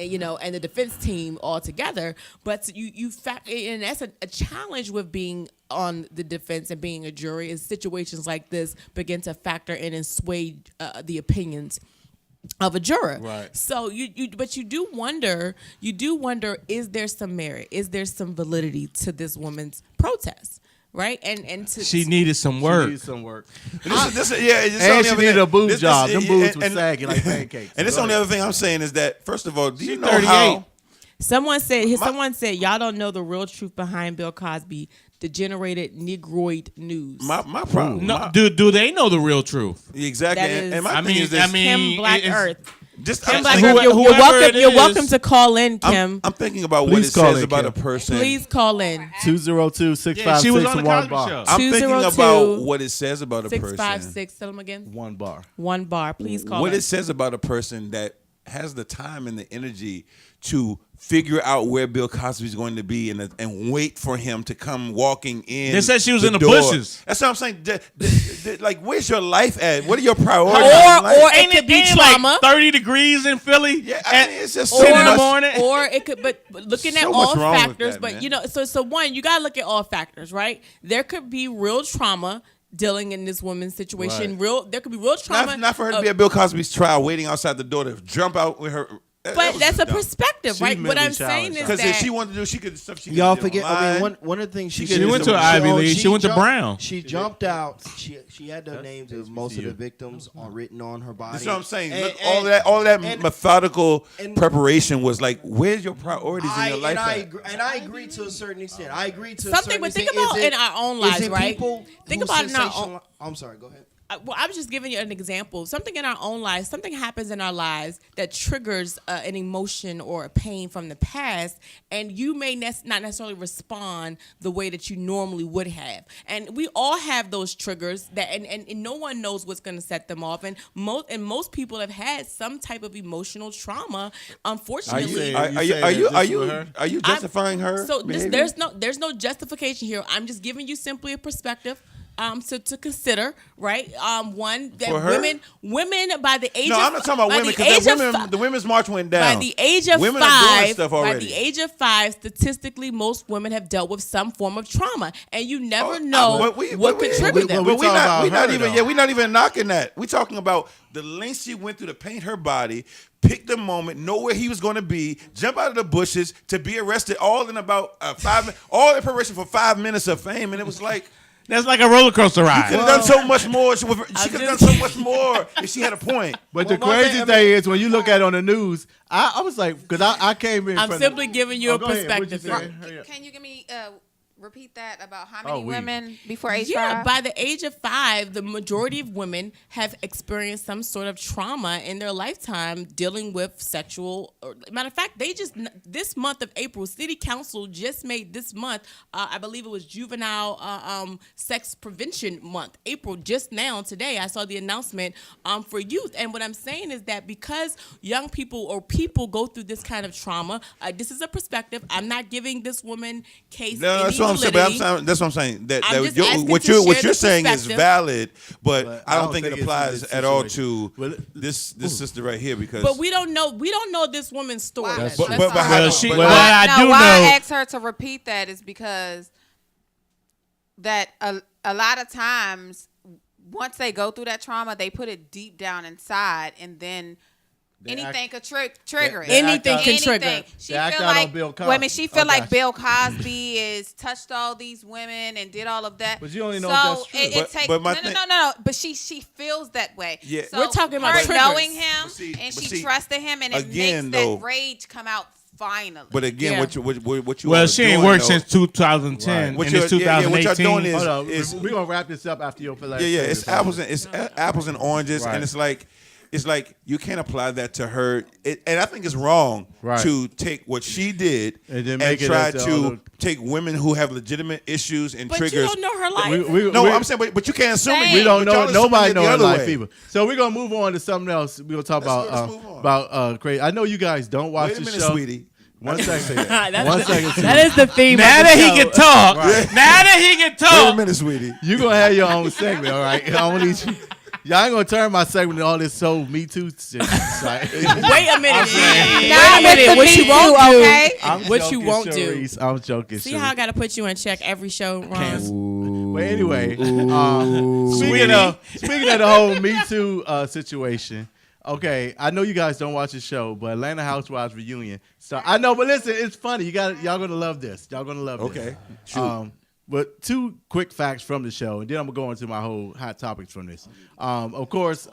the defense team all together. But you fact, and that's a challenge with being on the defense and being a jury, is situations like this begin to factor in and sway the opinions of a juror. Right. So but you do wonder, is there some merit? Is there some validity to this woman's protest? Right? And She needed some She work. needs some work. This is, And she needed a boob job. Them boobs was saggy like pancakes. And this Go only ahead. other thing I'm saying is that, first of all, do you She's know 38. how? someone said y'all don't know the real truth behind Bill Cosby, degenerated Negroid news. My problem. No, do they know the real truth? Exactly. That is- And my I thing mean- is this. I mean- Kim Black it's- Earth. just Kim I'm, Black thinking- Earth. You're whoever welcome. it You're is- welcome to call in, Kim. I'm thinking about what Please it call says in, about Kim. a person. Please call in. 202-656-1 she was on the Cosby bar. Show. I'm thinking 202 about what it says about a person. 656. Tell them again. 1 bar. 1 bar. Please call What in. it says about a person that has the time and the energy to figure out where Bill Cosby's going to be and wait for him to come walking in. They said she was in the door. bushes. That's what I'm saying. Like, where's your life at? What are your priorities? Or in life? it could be Ain't trauma. like 30 degrees in Philly. Yeah, I mean, it's just or, so much. morning. or it could, but looking at So all much wrong with factors, that, but man. so one, you gotta look at all factors, right? There could be real trauma dealing in this woman's situation. Right. There could be real trauma. Not for her to be at Bill Cosby's trial, waiting outside the door to jump out with her. but that's a perspective, She right? What I'm mentally saying is challenged. Because that if she wanted to do, she could stuff. She Y'all could do forget. I mean, online. one of the things She She went to Oh, Ivy League. She went to jumped- Brown. She jumped out. She had the names of most of the victims written on her body. That's what I'm saying. And- Look, and- all that and- methodical and- preparation was like, where's your priorities in your life? I agree to a certain extent. I agree to something, a certain but think extent. about Is it- in our own is lives, it right? people Think who about it in our own. sensational- I'm sorry. Go ahead. I was just giving you an example. Something in our own lives, something happens in our lives that triggers an emotion or a pain from the past, and you may not necessarily respond the way that you normally would have. And we all have those triggers that, and no one knows what's going to set them off. And most people have had some type of emotional trauma. Unfortunately, Are you justifying her? So behavior? there's no justification here. I'm just giving you simply a perspective. To consider, right? One that For her? women by the age No, of I'm not talking about by women the age because of the women's march went down. by the age of women are doing five, stuff by already. the age of 5, statistically, most women have dealt with some form of trauma, and you never Oh, know but what could trigger them. But we talking about we're not her, even. though. Yeah, we're not even knocking that. We're talking about the lengths she went through to paint her body, pick the moment, know where he was going to be, jump out of the bushes to be arrested, all in about 5 minutes, all in preparation for 5 minutes of fame, and it was like. That's like a roller coaster ride. Could have done so much more. She could have done so much more if she had a point. But the crazy thing is, when you look at it on the news, I was like, because I came in. I'm from simply giving you a go ahead. What'd perspective. you say? here. Can you give me Repeat that about how many we- women before age Yeah, 5? by the age of 5, the majority of women have experienced some sort of trauma in their lifetime dealing with sexual. Matter of fact, this month of April, City Council just made this month, I believe it was Juvenile Sex Prevention Month. April, just now, today, I saw the announcement for youth. And what I'm saying is that because young people or people go through this kind of trauma, this is a perspective. I'm not giving this woman case No, any that's what I'm saying. validity. That's what I'm saying. I'm just asking What to you're share the saying is perspective. valid, but I don't don't think it think it's applies this at all to situation. Well, this sister right here because. But we don't know this woman's story. That's But- true. but That's how- all. she- but- well, I do why know- I asked her to repeat that is because that a lot of times once they go through that trauma, they put it deep down inside, and then anything could trigger it. Anything can trigger. She They act feel out on like Bill Cosby. wait a minute. She feel Oh, like gosh. Bill Cosby is touched all these women and did all of that. But you only know so if that's true. It But- takes but my no. thing- But she feels that way. Yeah. So We're talking about her triggers. knowing him But see- and but she see, trusted him, and it again, makes though- that rage come out finally. But again, Yeah. what you Well, all are she ain't doing, worked though- since 2010, What and you're- it's yeah, what 2018. y'all doing is- Hold on, It's- we're gonna wrap this up after your last. Yeah, it's apples and oranges, Right. and it's like you can't apply that to her. And I think it's wrong Right. to take what she did And then make it try as to other- take women who have legitimate issues and But triggers. you don't know her life. No, I'm saying, but you can't assume it. we don't But know. y'all assuming Nobody it know the her other life way. either. So we're gonna move on to something else. We're gonna talk Let's move on. about crazy. I know you guys don't watch Wait a the minute, show. sweetie. One second. That's One the- second. That is the theme. Now of the that he show. can talk, Right. now that he can Wait a talk, minute, sweetie. You gonna have your own segment, all right? I want each. Y'all ain't gonna turn my segment into all this so Me Too shit. It's like- Wait a minute. Wait Now a minute. Mr. What Me you Too, won't do? okay? I'm What you joking, won't do? Sharice. I'm joking. See how I gotta put you in check every show, Ron? But anyway, speaking of the whole Me Too situation. Okay, I know you guys don't watch the show, but Atlanta Housewives reunion. So I know, but listen, it's funny. Y'all gonna love this. Y'all gonna love this. Okay, shoot. But 2 quick facts from the show, and then I'm gonna go into my whole hot topics from this. Of course,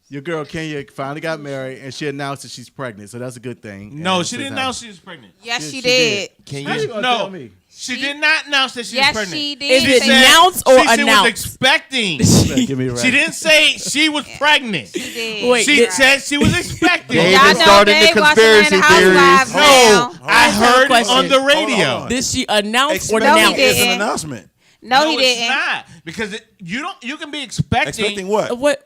your girl Kenya finally got married, and she announced that she's pregnant, so that's a good thing. no, And she so didn't now- announce she was pregnant. Yes, she she did. Can How you you? gonna No. tell me? She did not announce that she Yes, was pregnant. she did. Is it She said- announced or She announced? was expecting. Give me a She didn't say she was pregnant. She did. Wait, She did- said she was expecting. David Y'all know started the Dave watching conspiracy Atlanta theories. Housewives No, now. I heard it question. on the Hold radio. on. Did she announce or Expecting No, he announce? is an didn't. announcement. No, he it's didn't. not because you can be expecting. Expecting what? What?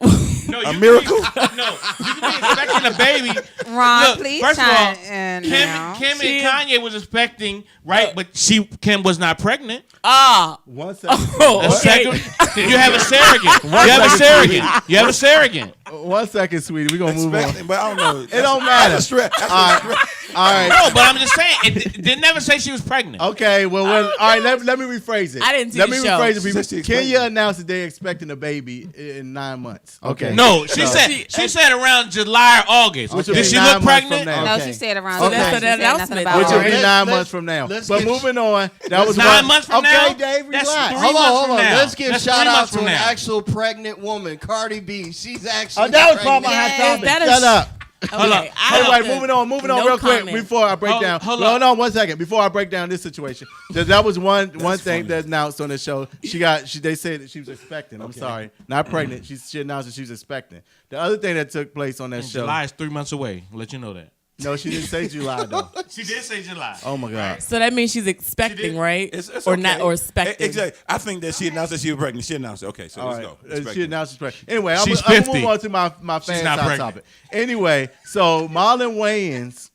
No, A you miracle? Can be, no, you can be expecting a baby. Ron, Look, please first of all, chime in now. Kim and Kanye was expecting, right? But Kim was not pregnant. Ah. 1 second. Oh, A okay. second, you have a surrogate. You have a surrogate. You have a surrogate. 1 second, sweetie. We're gonna move on. Expecting, but I don't know. It don't matter. That's a stretch. That's All a right. stretch. All right. No, but I'm just saying it didn't never say she was pregnant. Okay, well, all right. Let me rephrase it. I didn't see Let the me show. rephrase She said she it. expecting. Kenya announced that they're expecting a baby in 9 months. Okay. No, she said around July or August. Which will Did be she 9 look months pregnant? from now. No, Okay. she said around. So that's July. the She said announcement. nothing about Which will August. be 9 months from now. let's But get- moving on. That was 9 months from okay, now? Dave, That's relax. 3 Hold months on. from now. Let's give That's shout 3 out months to from an now. actual pregnant woman, Cardi B. She's actually. That was part of my pregnant. hot topic. that Shut is- up. Okay, Hold on. I Hey, have wait, to- moving on no real quick comment. before I break down. hold No, on. no, 1 second before I break down this situation. That was one thing that announced on the show. They said that she was expecting. I'm sorry, not pregnant. She announced that she was expecting. The other thing that took place on that show. July is 3 months away. I'll let you know that. No, she didn't say July though. She did say July. Oh my God. So that means she's expecting, right? It's or okay. not, or expecting. Exactly. I think that she announced that she was pregnant. She announced it. Okay, so All let's right. go. She Expecting. announced she's pregnant. Anyway, I'm She's going to 50. move on to my She's fan not hot pregnant. topic. Anyway, so Marlon Wayans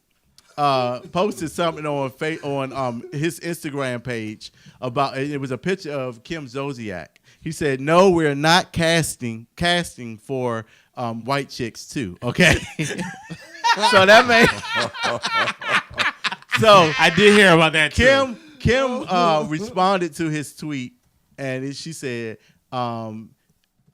posted something on his Instagram page about it was a picture of Kim Zolciak. He said, "No, we're not casting for white chicks too." Okay, so that made so I did hear about that too. Kim responded to his tweet, and she said,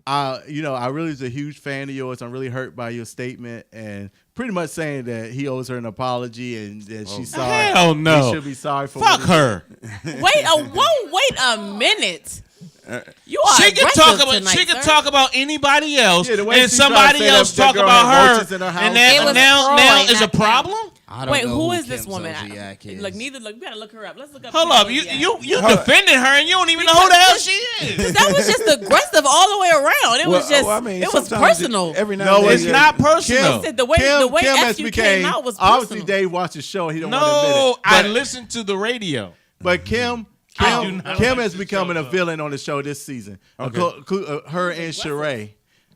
I really was a huge fan of yours. I'm really hurt by your statement, and pretty much saying that he owes her an apology and that she's sorry. Hell no. He should be sorry for Fuck her. Wait a minute. You are She can aggressive talk about tonight, she can sir. talk about anybody else, Yeah, the way and she tried to somebody say else that talk girl about had her, roaches in her house. and It was now Freud, is a not Kim. problem. I don't Wait, know who is this Kim woman? Zolciak is. Look, we gotta look her up. Let's look up. Hold Kim up, you Zolciak. defending her and you don't even know who the hell she is. 'Cause that was just aggressive all the way around. It was just, it was personal. Every now No, and then, It's not personal. He said the way Kim has FU became came out was obviously personal. Dave watched the show. He don't want to admit No, it. I But- listened to the radio. But Kim I do not Kim like has this becoming show, a though. villain on the show this season. Okay. Her and Sheree,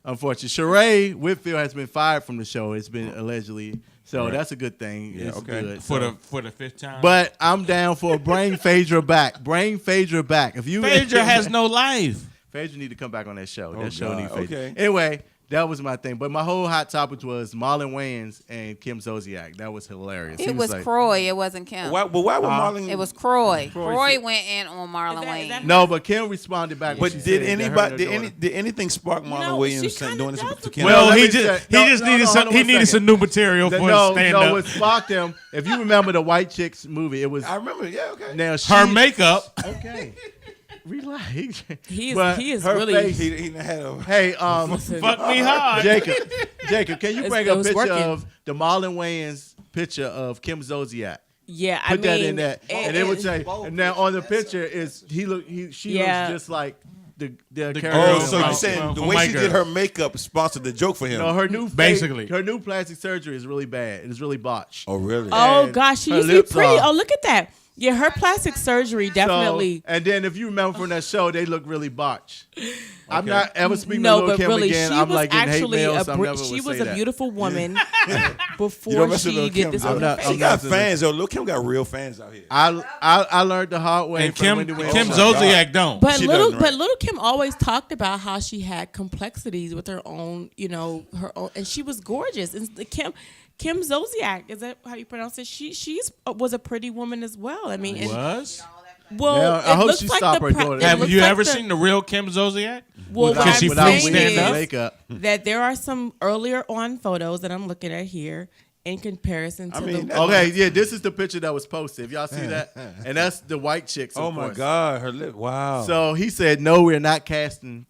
unfortunately. Sheree Whitfield has been fired from the show. It's been allegedly. So that's a good thing. Yeah, It's okay. good. For So- the fifth time. But I'm down for bring Phaedra back. Bring Phaedra back. If you Phaedra has no life. Phaedra need to come back on that show. Oh, That show God. need Phaedra. Okay. Anyway, that was my thing. But my whole hot topic was Marlon Wayans and Kim Zolciak. That was hilarious. He It was like, Croy. It wasn't Kim. Why would Marlon? It was Croy. Croy Croy said- went in on Marlon Wayne. No, but Kim responded back. when But she did said that her and anybody her daughter- did anything spark Marlon No, Williams she kinda doing this does to it. Kim? Well, let he me just say- he no, just no, needed no, some hold on he one needed second. some new material for his No, stand up. what sparked him, if you remember the White Chicks movie, it was I remember. Yeah, okay. now Her makeup. Okay. Relax. He is- But he is her really- face- He had a. Hey, Fuck me hard. Jacob, can you It's- bring it a was picture working. of the Marlon Wayans picture of Kim Zolciak? Yeah, I Put mean, that in that, and it would say. both And now on the pictures, picture is she Yeah. looks just like the character. girl Oh, so from- you're saying the from way My she Girl. did her makeup sponsored the joke for him? No, her new Basically. her new plastic surgery is really bad. It is really botched. Oh, really? Oh And gosh, she her used to be lips pretty. are- Oh, look at that. Yeah, her plastic surgery definitely. So, and then if you remember from that show, they look really botched. I'm not ever speaking No, to Lil' but Kim really, again. she I'm was like getting hate actually mail, so I'm never she would was say a that. beautiful woman You don't before mess with she Lil' did Kim. this. I'm not- She I'm got not- fans though. Lil' Kim got real fans out here. I learned the hard way. And from Kim Wendy Williams. Kim Oh, my Zolciak don't. But She little, doesn't, right? but little Kim always talked about how she had complexities with her own, her own, and she was gorgeous. And the Kim Zolciak, is that how you pronounce it? She's was a pretty woman as well. I mean, and, Was? well, Now, I it hope looks she like stopped the her pra- daughter. it Have looks you like ever the- seen the real Kim Zolciak? Well, what Can I'm she without freestyle saying up? is makeup. that there are some earlier on photos that I'm looking at here in comparison to mean, the. that- Okay, yeah, this is the picture that was posted. If y'all see that, and that's the White Chicks. Of Oh my course. God, her lip! Wow. So he said, "No, we're not casting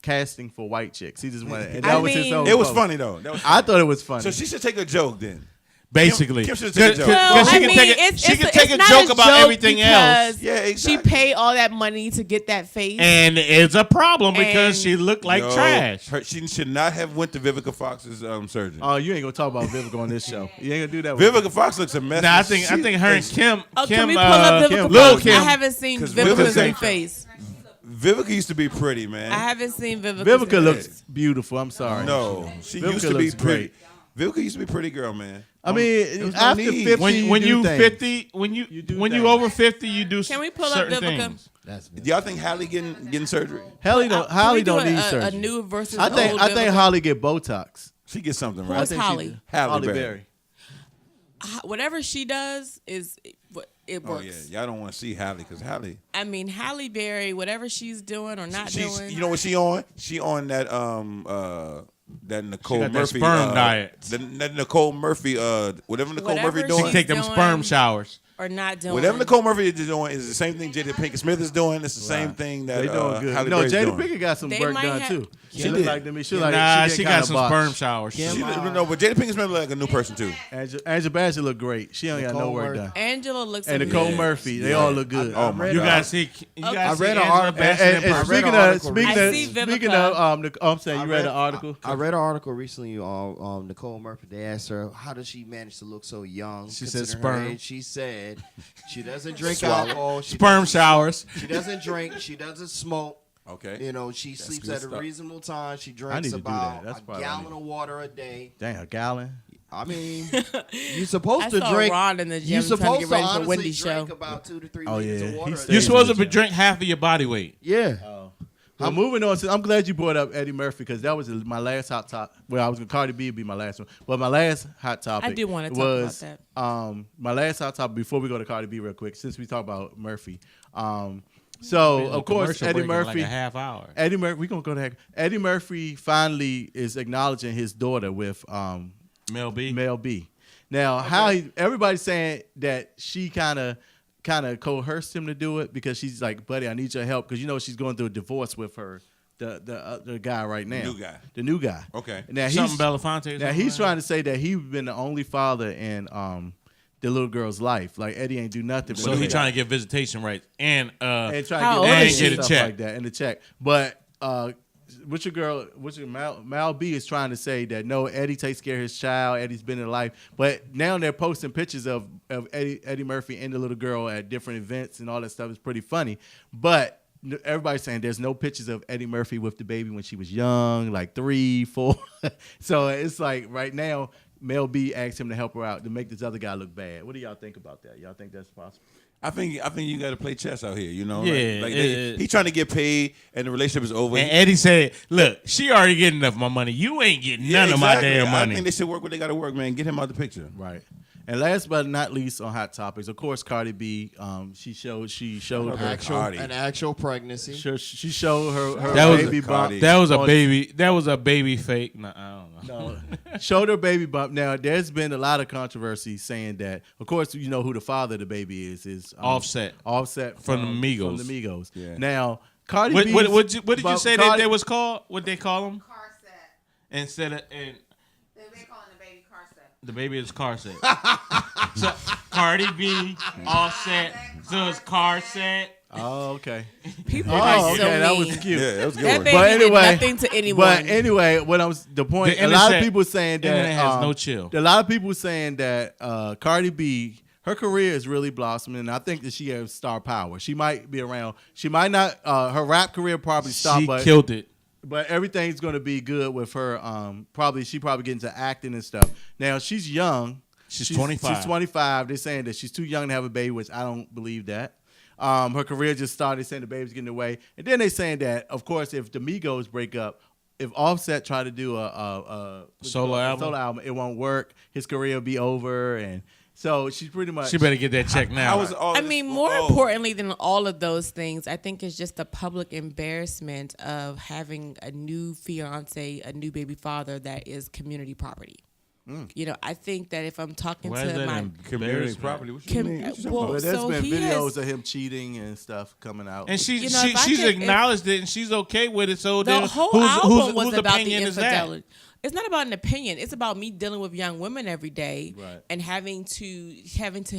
for White Chicks." He just wanted, and that I was his mean- own. it was post. funny though. That was I thought it was funny. so she should take a joke then. Basically, Kim should take a joke. Well, she I can mean, take a, it's- she it's can a- take it's a not joke about everything else, because Yeah, She exactly. paid all that money to get that face. and it's a problem because And- she looked like No, trash. she should not have went to Vivica Fox's surgery. Oh, you ain't gonna talk about Vivica on this show. You ain't gonna do that. Vivica Fox looks a mess. Nah, I think her and Kim. Oh, Kim, can we pull up Vivica Lil' Fox? Kim. I haven't seen 'Cause Vivica's Vivica- new face. Vivica used to be pretty, man. I haven't seen Vivica's Vivica new looks face. beautiful. I'm sorry. No, she Vivica used to be looks pretty. great. Vivica used to be a pretty girl, man. I mean, There's no after need. 50, when do you things. 50, when you do when you things. over 50, you do. Can we pull up certain Vivica? things. That's me. Do y'all think Halle getting surgery? Holly Can Holly we do don't need a surgery. new versus I think old I think Vivica? Holly get Botox. She gets something Who right. is I think she Holly? do. Halle Holly Berry. Berry. Whatever she does it Oh works. yeah, y'all don't want to see Halle because Halle. I mean, Halle Berry, whatever she's doing or not She's, doing. you know what she on? She on that that Nicole got that Murphy sperm diet. That Nicole Murphy whatever Nicole Whatever Murphy she doing. Take them doing. sperm showers. or not doing. Whatever Nicole Murphy is doing is the same thing Jada Pinkett Smith is doing. It's the same thing that They doing good. Halle No, Berry's Jada doing. Pinkett got some They work might done have- too. She She look did. like to me. She Nah, get she got kinda some botched. sperm showers. She no, but Jada Pinkett Smith look like a new person too. Angela Bassett look great. She ain't got no Nicole work Murphy. done. Angela looks And amazing. Nicole Murphy, they all look good. Oh my You God. guys see, you guys I see read an Angela article- Bassett And in person. speaking I read an of article speaking recently. of I see speaking Vivica. of I'm saying you read an article. I read an article recently on Nicole Murphy. They asked her, how does she manage to look so young? She said considering her sperm. age? She said she doesn't drink Swallow. alcohol. Sperm showers. She doesn't drink. She doesn't smoke. Okay. You know, she sleeps good at a stuff. reasonable time. She need drinks to do about that. That's a probably what I gallon need. of water a day. Dang, a gallon. I mean, you're supposed I to saw drink. Ron in the gym You're trying to supposed get to ready for honestly Wendy's drink show. about 2 to 3 Oh, liters yeah. of water. He a stays day. You're in supposed the to gym. drink half of your body weight. Yeah. Well, moving on. I'm glad you brought up Eddie Murphy because that was my last hot top. Well, I was gonna Cardi B would be my last one, but my last hot topic. I do wanna talk was, about that. My last hot topic before we go to Cardi B real quick, since we talk about Murphy. So of course Commercial Eddie break in like Murphy. a half hour. Eddie Murphy. We gonna go to heck. Eddie Murphy finally is acknowledging his daughter with Mel B. Mel B. Now, how everybody's saying that she kind of coerced him to do it because she's like, buddy, I need your help because you know she's going through a divorce with her the guy right now, the new guy. Okay. Now Something Belafonte. now he's trying to say that he's been the only father in the little girl's life. Like Eddie ain't do nothing. So but he trying to get visitation rights and try to How old get is she? stuff check. like that and the check. But what's your Mal B is trying to say that no, Eddie takes care of his child. Eddie's been in life, but now they're posting pictures of Eddie Murphy and the little girl at different events and all that stuff. Is pretty funny, but everybody's saying there's no pictures of Eddie Murphy with the baby when she was young, like 3, 4. So it's like right now, Mel B asked him to help her out to make this other guy look bad. What do y'all think about that? Y'all think that's possible? I think you got to play chess out here. You know, Yeah, he trying to get paid, and the relationship is over. And Eddie said, "Look, she already getting enough of my money. You ain't getting none of my damn money." I think they should work what they got to work, man. Get him out the picture. Right. And last but not least on Hot Topics, of course, Cardi B. She showed An actual pregnancy. She showed her That was baby bump. That was a baby. That was a baby fake. No, I don't know. No, showed her baby bump. Now, there's been a lot of controversy saying that. Of course, you know who the father of the baby is. Offset. Offset from the Migos. From the Migos. Yeah. Now, Cardi What B. did you say that they was called? What they call them? Car set. Instead of and They calling the baby car set. the baby is car set. So Cardi B, Offset. So it's car set. Oh, okay. People are so okay, that mean. was cute. Yeah, that was a good That one. baby But did anyway- nothing to anyone. But anyway, the point. The A lot of internet- people saying that internet has no chill. A lot of people saying that Cardi B, her career is really blossoming, and I think that she has star power. She might be around. She might not. Her rap career probably stopped. She but killed it. But everything's going to be good with her. She probably get into acting and stuff. Now she's young. She's 25. She's 25. They're saying that she's too young to have a baby, which I don't believe that. Her career just started, saying the baby's getting away. And then they saying that, of course, if the Migos break up, if Offset try to do a Solo album? it won't work. His career will be over. And so she's pretty much. She better get that check now. I mean, more importantly than all of those things, I think it's just the public embarrassment of having a new fiance, a new baby father that is community property. You know, I think that if I'm talking Why is to that my community property. What you mean? What you talking well, about? But there's so been he videos has- of him cheating and stuff coming out. And You know, if I she's could- acknowledged it and she's okay with it. So the then whole album was whose about the opinion is that? infidelity. It's not about an opinion. It's about me dealing with young women every day Right. and having to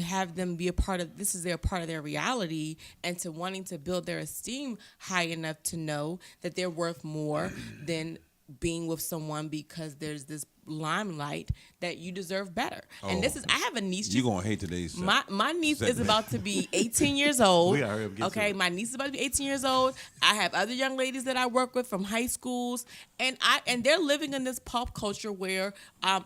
have them be a part of this is their part of their reality, and to wanting to build their esteem high enough to know that they're worth more than being with someone because there's this limelight that you deserve better. And this is I have a niece. You gonna hate today's My niece is about to be 18 years old. We gotta hurry up and get to Okay, it. my niece is about to be 18 years old. I have other young ladies that I work with from high schools, and they're living in this pop culture where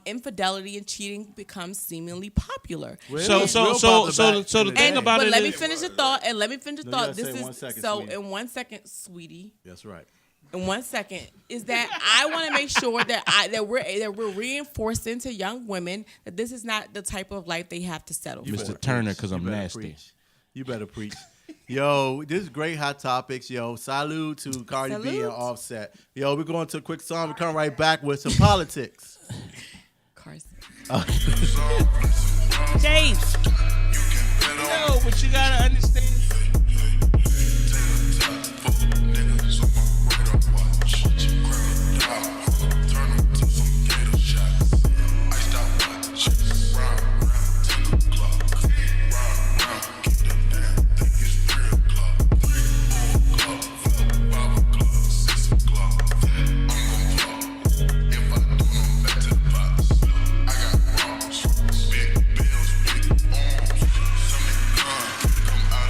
infidelity and cheating becomes seemingly popular. So the thing about but it let me is- finish the thought, and let me finish the No, you thought. gotta This say is 1 second, so sweetie. in 1 second, sweetie. That's right. In 1 second, is that I want to make sure that we're reinforcing to young women that this is not the type of life they have to settle for. Mr. Turner, because I'm You better nasty. preach. You better preach. Yo, this is great Hot Topics. Yo, salute to Cardi B and Salute. Offset. Yo, we're going to a quick song. We come right back with some politics. Carson. James. No, but you gotta understand. Big bills, big arms. Some nigga come out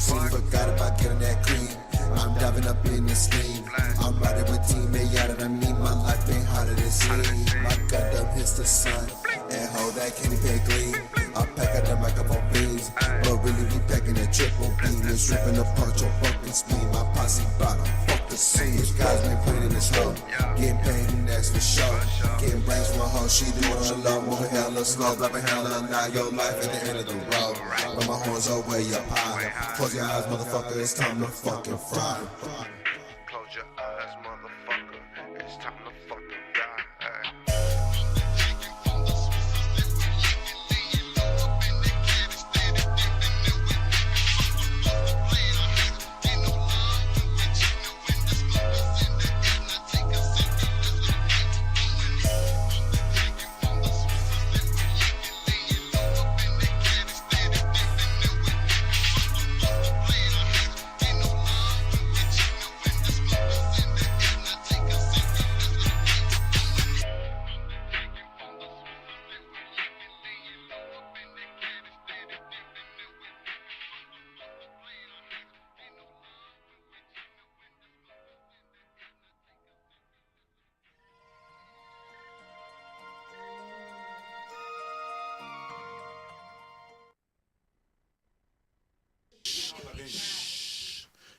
See, forgot about getting that cream. I'm diving up in the steam. I'm riding with team, they yada than me. My life ain't harder than sea. My gun up hits the sun. And hold that candy pay gleam. I pack out the microphone beams. But really, we packing that triple beam. And stripping the punch or fucking speed. My posse bottom. Fuck the scene. This guy's been putting in this hoe. Getting paid, and that's for sure. Getting brains from a hoe. She doing a lot. Moving hella slow. Dropping hella now. Your life at the end of the road. But my horns are way up high. Close your eyes, motherfucker. It's time to fucking fry. Close your eyes, motherfucker. It's time to fucking die.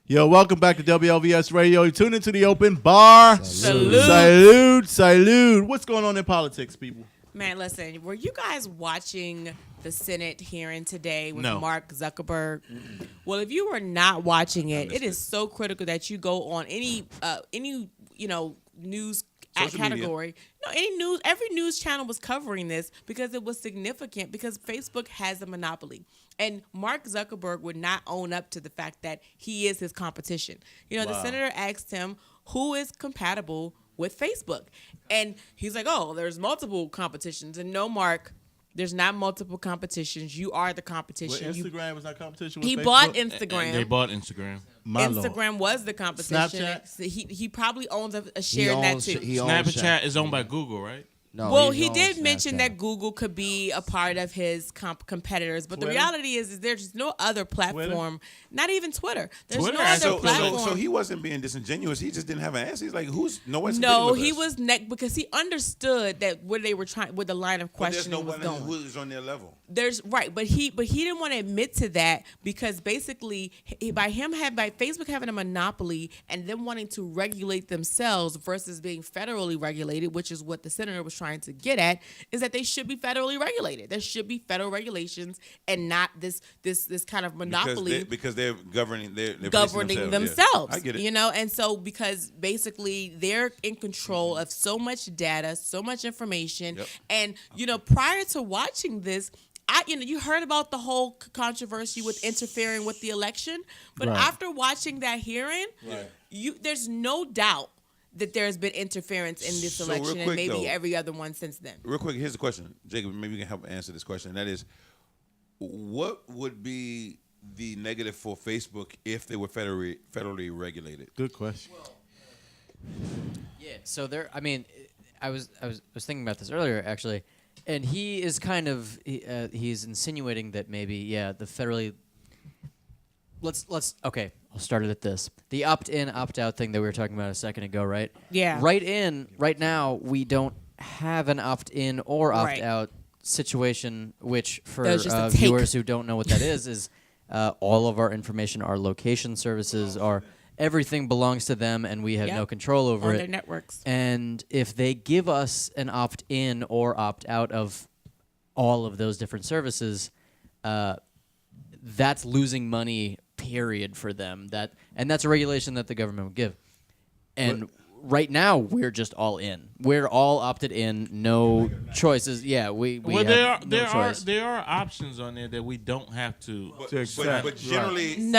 Yo, welcome back to WLVS Radio. You tune into the open bar. Salute. Salute, salute. What's going on in politics, people? Man, listen, were you guys watching the Senate hearing today with No. Mark Zuckerberg? Well, if you were not watching it, it is so critical that you go on any news Social category. No, every news channel was covering this because it was significant because Facebook has a monopoly. And Mark Zuckerberg would not own up to the fact that he is his competition. The senator asked him who is compatible with Facebook. And he's like, oh, there's multiple competitions. And no, Mark, there's not multiple competitions. You are the competition. Well, Instagram was not competition with He Facebook? bought Instagram. They bought Instagram. Instagram was the competition. Snapchat? So he probably owns a share in that too. Snapchat is owned by Google, right? No, Well, he did mention that Google could be a part of his competitors, but Twitter? the reality is there's no other platform, not even Twitter. There's Twitter no has other a- platform. So he wasn't being disingenuous. He just didn't have an answer. He's like, no one's No, competing he with us. was because he understood that where they were trying, where the line of But there's questioning no was one going. who's on their level. There's right, but he didn't want to admit to that because basically by Facebook having a monopoly and them wanting to regulate themselves versus being federally regulated, which is what the senator was trying to get at, is that they should be federally regulated. There should be federal regulations and not this kind of monopoly Because they're governing they're governing themselves. Yeah. I get it. And so because basically they're in control of so much data, so much information, Yep. and prior to watching this, you heard about the whole controversy with interfering with the election, but Right. after watching that hearing, there's no doubt that there's been interference in this So real election and quick, maybe though, every other one since then. Real quick, here's the question. Jacob, maybe you can help answer this question. And that is, what would be the negative for Facebook if they were federally regulated? Good question. Yeah. So I was thinking about this earlier actually, and he is kind of he's insinuating that maybe the federally. Let's okay. I'll start it at this: the opt-in, opt-out thing that we were talking about a second ago, right? Yeah. Right now, we don't have an opt-in or Right. opt-out situation, which for There's just a take. viewers who don't know what that is all of our information, our location services, everything belongs to them, and we have Yep. no control over On it. their networks. And if they give us an opt-in or opt-out of all of those different services, that's losing money, period, for them. And that's a regulation that the government would give. And right now, we're just all in. We're all opted in, no choices. Yeah, we Well, have no choice. there are options on there that we don't have to accept. But generally,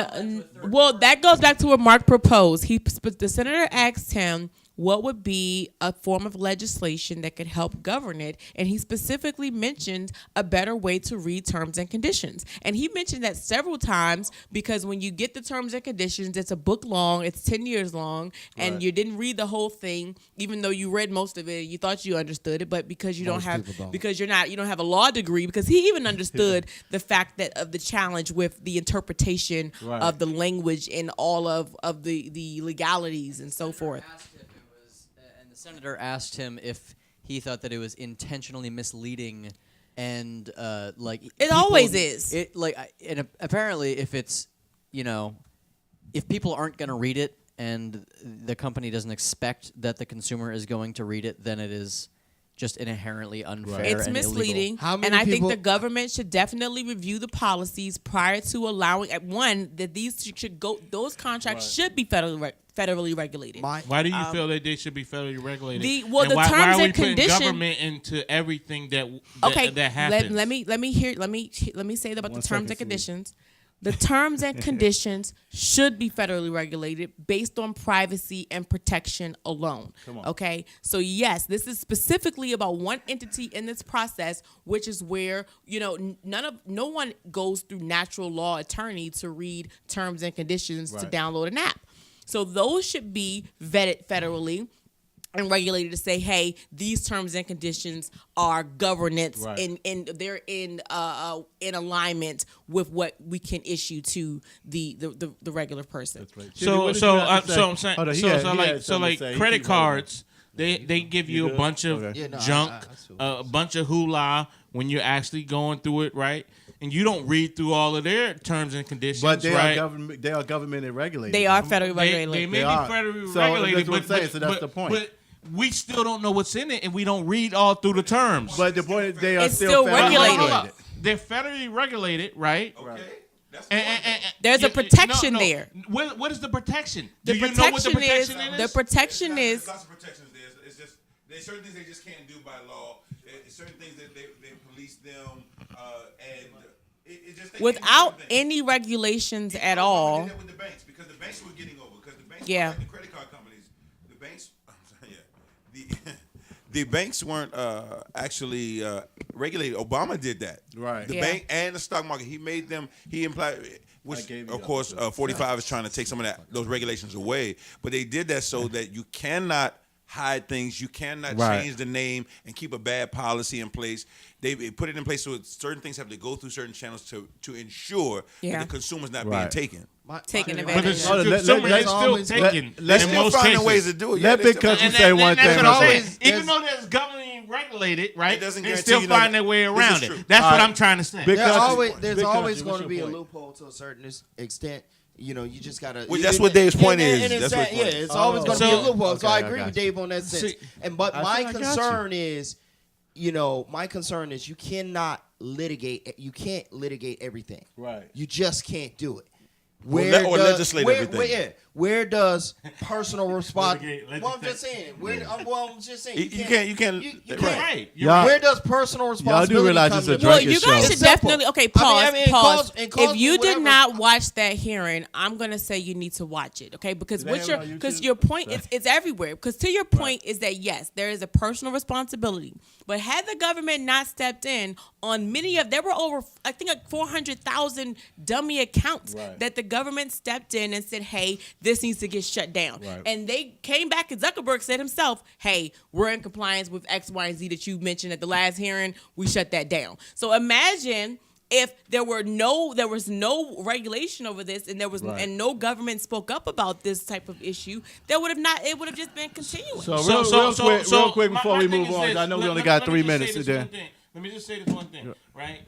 Well, that goes back to what Mark proposed. The senator asked him, what would be a form of legislation that could help govern it. And he specifically mentioned a better way to read terms and conditions. And he mentioned that several times because when you get the terms and conditions, it's a book long, it's 10 years long, and you didn't read the whole thing, even though you read most of it, you thought you understood it, but because you don't have a law degree, because he even understood the fact that of the challenge with the interpretation of the language and all of the legalities and so forth. And the senator asked him if he thought that it was intentionally misleading, and it always is. And apparently, if it's if people aren't going to read it and the company doesn't expect that the consumer is going to read it, then it is just inherently unfair. It's and misleading, illegal. and I think the government should definitely review the policies prior to allowing that these should go. Those contracts should be federally regulated. Why do you feel that they should be federally regulated? The why terms are we and putting conditions government into everything that happens? Let me say about the terms and conditions. The terms and conditions should be federally regulated based on privacy and protection alone. Okay? So yes, this is specifically about one entity in this process, which is where, no one goes through natural law attorney to read terms and conditions to download an app. So those should be vetted federally and regulated to say, hey, these terms and conditions are governance and they're in alignment with what we can issue to the regular person. That's right. I'm saying, credit cards, they give you a bunch of junk, a bunch of hoolah when you're actually going through it, right? And you don't read through all of their terms and conditions, but they right? are government regulated. They are federally regulated. They may be federally regulated, so that's the point. But we still don't know what's in it, and we don't read all through the terms. But the point is they are it's still regulated. They're federally regulated, right? Okay. There's a protection there. What is the protection? The Do you protection know what the protection is? The protection is. There's lots of protections there. It's just there's certain things they just can't do by law. There's certain things that they police them, and it just without any regulations at all. Did that with the banks because the banks were getting over because the banks Yeah. were like the credit card companies. The banks, the banks weren't actually regulated. Obama did that. Right. The bank and the stock market. He made them. He implied. Which of course, 45 is trying to take some of those regulations away. But they did that so that you cannot hide things. You cannot change the name and keep a bad policy in place. They put it in place so certain things have to go through certain channels to ensure that the consumer's not being taken. Taking advantage. But the consumer is still taken. Let's in still most find cases. ways to do it. Let big countries say one thing. Even though there's government regulated, right? It doesn't they guarantee still you find that- their way this around is it. true. That's what I'm trying to say. There's always going to be a loophole to a certain extent. You just gotta. Well, that's what Dave's point is. That's what his point it's always going to be a loophole. So I agree with you. Dave on that sense. But my concern is, you cannot litigate. You can't litigate everything. Right. You just can't do it. Or legislate everything. Where does personal responsibility? Well, I'm just saying. I'm just saying. You can't. Right. Where does personal responsibility Y'all do realize come it's a in? Well, drunken you guys show. should definitely. Okay, pause. Pause. It calls If you for did whatever. not watch that hearing, I'm gonna say you need to watch it. Okay, because your point it's everywhere. Because to your point is that yes, there is a personal responsibility, but had the government not stepped in on there were over I think like 400,000 dummy accounts that the government stepped in and said, hey, this needs to get shut down. And they came back and Zuckerberg said himself, hey, we're in compliance with X, Y, and Z that you mentioned at the last hearing. We shut that down. So imagine if there was no regulation over this and and no government spoke up about this type of issue, it would have just been continuing. So real quick before we move on, I know we only got 3 minutes today. Let me just say this one thing, right?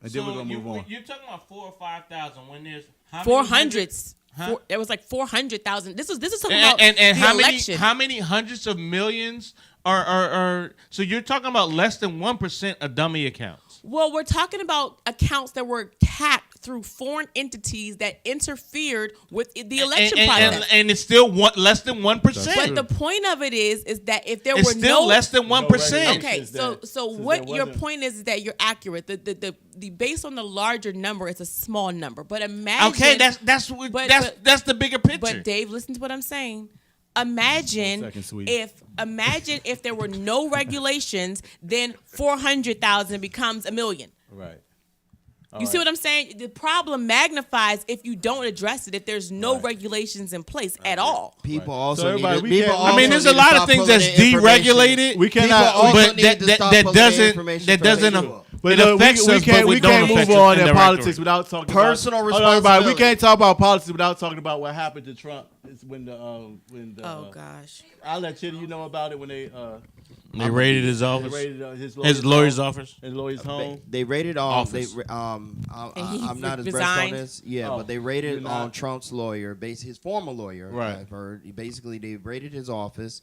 And then we're gonna move on. You're talking about 4,000 or 5,000 when there's how 400s. Huh? There was like 400,000. This is talking about and the election. how many hundreds of millions are so you're talking about less than 1% of dummy accounts. Well, we're talking about accounts that were hacked through foreign entities that interfered with the election process. And it's still less than 1%. But the point of it is that if there it's were still less than 1%. Okay, so what your point is that you're accurate. The based on the larger number, it's a small number. But imagine. Okay, that's the bigger picture. But Dave, listen to what I'm saying. imagine if there were no regulations, then 400,000 becomes 1 million. Right. You see what I'm saying? The problem magnifies if you don't address it, if there's no regulations in place at all. People also So everybody, need to, I mean, there's a lot of things that's deregulated. We cannot, but that doesn't. But it look, affects us, but we don't can't affect move us on in indirectly. politics without talking Personal about Hold on, everybody. We responsibility. can't talk about politics without talking about what happened to Trump. It's when the Oh gosh. I'll let you know about it when they raided his office. They raided his lawyer's office. His lawyer's home. They raided Office. I'm he not as versed on resigned? this. Yeah, Oh, but they raided you're not? Trump's lawyer, his former lawyer. Right. I've heard. Basically, they raided his office.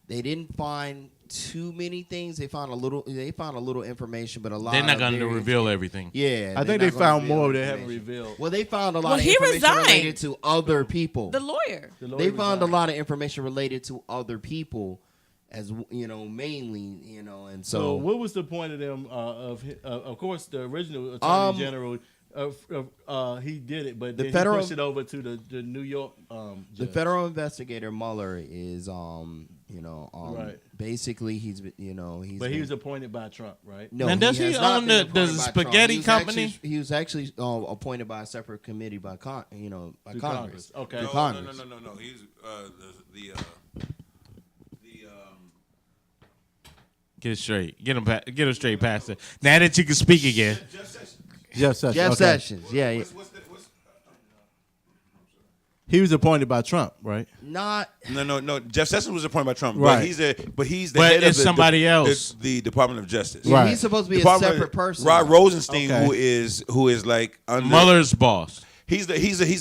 They didn't find too many things. They found a little. They found a little information, but a lot. They're not going going to reveal everything. Yeah, I think they found more, but they haven't revealed. Well, they found a lot Well, of he information resigned. related to other people. The lawyer. They found a lot of information related to other people, as mainly, and So so. what was the point of them? Of course, the original attorney general. He did it, but The then federal- he pushed it over to the New York. The Judge. federal investigator Mueller is, Right. basically he's, But he was appointed by Trump, right? No, Now, does he has not own been the appointed by Trump. spaghetti He was company? actually- he was actually appointed by a separate committee by Congress. Through Congress. Okay. Through No, Congress. no. He's Get it straight. Get him straight past it. Now that you can speak again. Jeff Sessions. Jeff okay. Sessions. Yeah. He was appointed by Trump, right? Not. No. Jeff Sessions was appointed by Trump, Right. but he's the But head it's of somebody else. The Department of Justice. Yeah, Right. he's supposed to be a Department- separate person. Rod Rosenstein, Okay. who is like under Mueller's boss. He's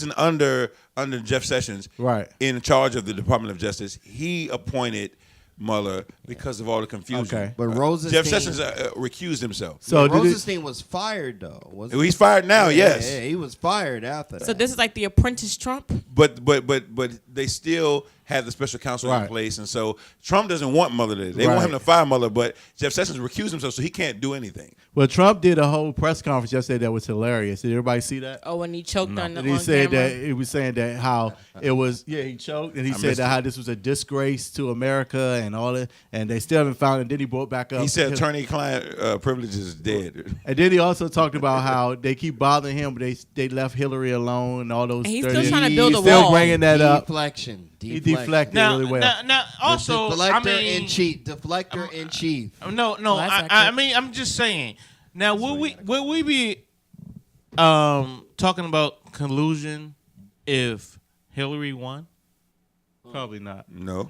an under Jeff Sessions, Right. in charge of the Department of Justice. He appointed Mueller because of all the confusion. Okay. But Rosenstein. Jeff Sessions recused himself. So did Rosenstein was fired though. Wasn't he? He's fired now. Yes, Yeah, he was fired after that. So this is like the apprentice Trump. but they still have the special counsel in Right. place, and so Trump doesn't want Mueller there. They Right. want him to fire Mueller, but Jeff Sessions recused himself, so he can't do anything. Well, Trump did a whole press conference yesterday that was hilarious. Did everybody see that? Oh, when he choked on the And he on said camera. that he was saying that how it was. Yeah, he choked, and he said missed that it. how this was a disgrace to America and all that, and they still haven't found it. Then he brought back up. He said attorney-client privilege is dead. And then he also talked about how they keep bothering him, but they left Hillary alone and all those. And he's 30 still trying to build he's a still wall. bringing that up. Deflection. He deflected Now, really well. now, also, Deflector in chief. Deflector in chief. No. that's I mean, I'm just saying. Now, will we be talking about collusion if Hillary won? Probably not. No,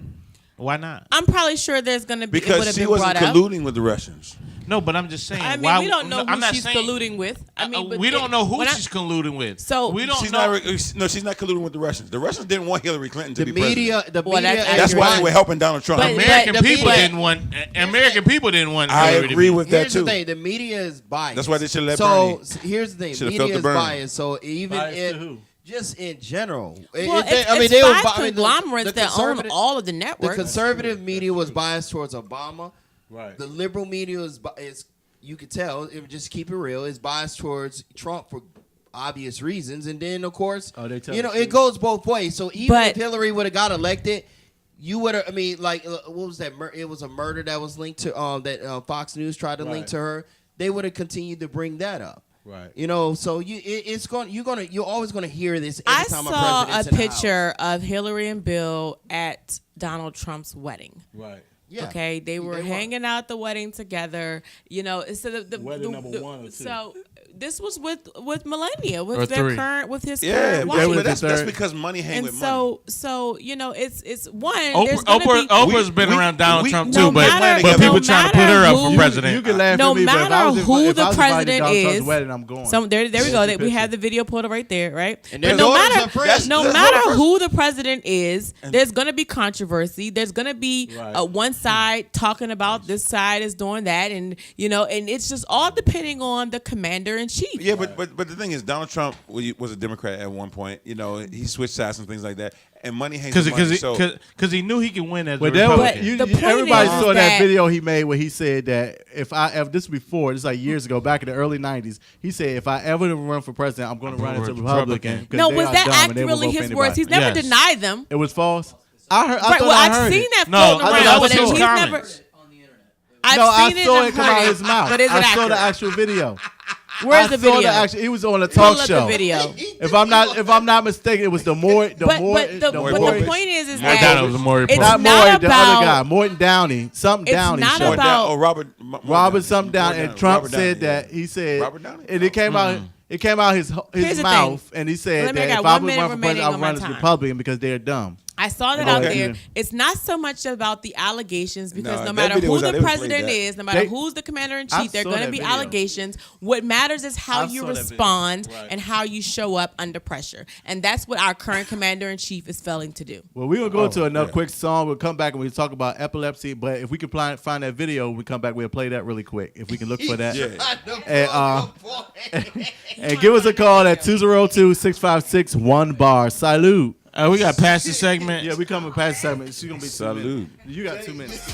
Why not? I'm probably sure there's going to be. it would because have she been wasn't brought up. colluding with the Russians. No, but I'm just saying. I mean, why, we don't know I'm who not she's saying, colluding with. I mean, but we don't know who when I- she's colluding with. So we don't She's know. not. She's not colluding with the Russians. The Russians didn't want Hillary Clinton to The be media. president. The Well, media. that's That's why accurate. they were helping Donald Trump. But- American the people media- didn't want. American people didn't want. I Hillary to agree be- with that Here's too. the thing. The media is biased. That's why they should let So Bernie. here's the thing. Should've Media felt the is burn. biased. So even Biased to who? just in general. Well, If they- it's, I mean, it's they were five bi- I mean, conglomerates the that own conservative- all of the The networks. conservative media was biased towards Obama. Right. The liberal media is you could tell, if just keep it real, is biased towards Trump for obvious reasons. And then of course, Oh, they tell you know, the truth. it goes both ways. So even But- if Hillary would have got elected, you would have. I mean, like, what was that? It was a murder that was linked to that Fox News tried to link Right. to her. They would have continued to bring that up. Right. You know, so you're always gonna hear this every I time saw a president's a in the house. picture of Hillary and Bill at Donald Trump's wedding. Right. Yeah. Okay, they were hanging out at the wedding together. You know, so the Wedding number 1 or 2? So this was with Melania, with Or their 3. current, with his Yeah, current wife. but that's third. because money hang And with money. so you know, it's one. there's Oprah, gonna be, Oprah's been around Donald Trump no too, but matter- but people no trying to put matter her up who- for president. You can laugh No at me, but if I matter was who if I the was invited to president Donald Trump's is, wedding, I'm going. So there we There's go. the We have picture. the video pulled right there, right? And But their no daughters matter are friends. no That's matter first. who the president is, there's gonna be controversy. There's gonna be Right. one side talking about this side is doing that, and you know, and it's just all depending on the commander in chief. Yeah, but the thing is, Donald Trump was a Democrat at one point. You know, he switched sides and things like that. And money hangs with money. Because he knew he could win as a But there was, Republican. the point everybody is saw that that- video he made where he said that if this was before, this is like years ago, back in the early 90s, he said, if I ever run for president, I'm going to run as a Republican. 'cause No, they was are that dumb and they will actually vote for his anybody. words? He's never Yes. denied them. It was false? I've seen that floating around, but he's never. I saw it come out of his mouth. But is it I saw the actual video. Where's the video? He was on a talk show. The video. If I'm not mistaken, it was the point is that it was Maury. Not Maury, the other guy, Morton Downey, something Downey. It's not about Robert something Downey. And Trump said that he said, and it came out. It came out his mouth, and he said that if I was running for president, I would run as Republican because they're dumb. I saw that out there. It's not so much about the allegations because no matter who the president is, no matter who's the commander in chief, there are going to be allegations. What matters is how you respond and how you show up under pressure. And that's what our current commander in chief is failing to do. Well, we're going to go to another quick song. We'll come back and we'll talk about epilepsy. But if we can find that video, we come back, we'll play that really quick. If we can look for that. And give us a call at 202-656-1BAR. Salute. We got past the segment. Yeah, we coming past the segment. She's gonna be salute. You got 2 minutes.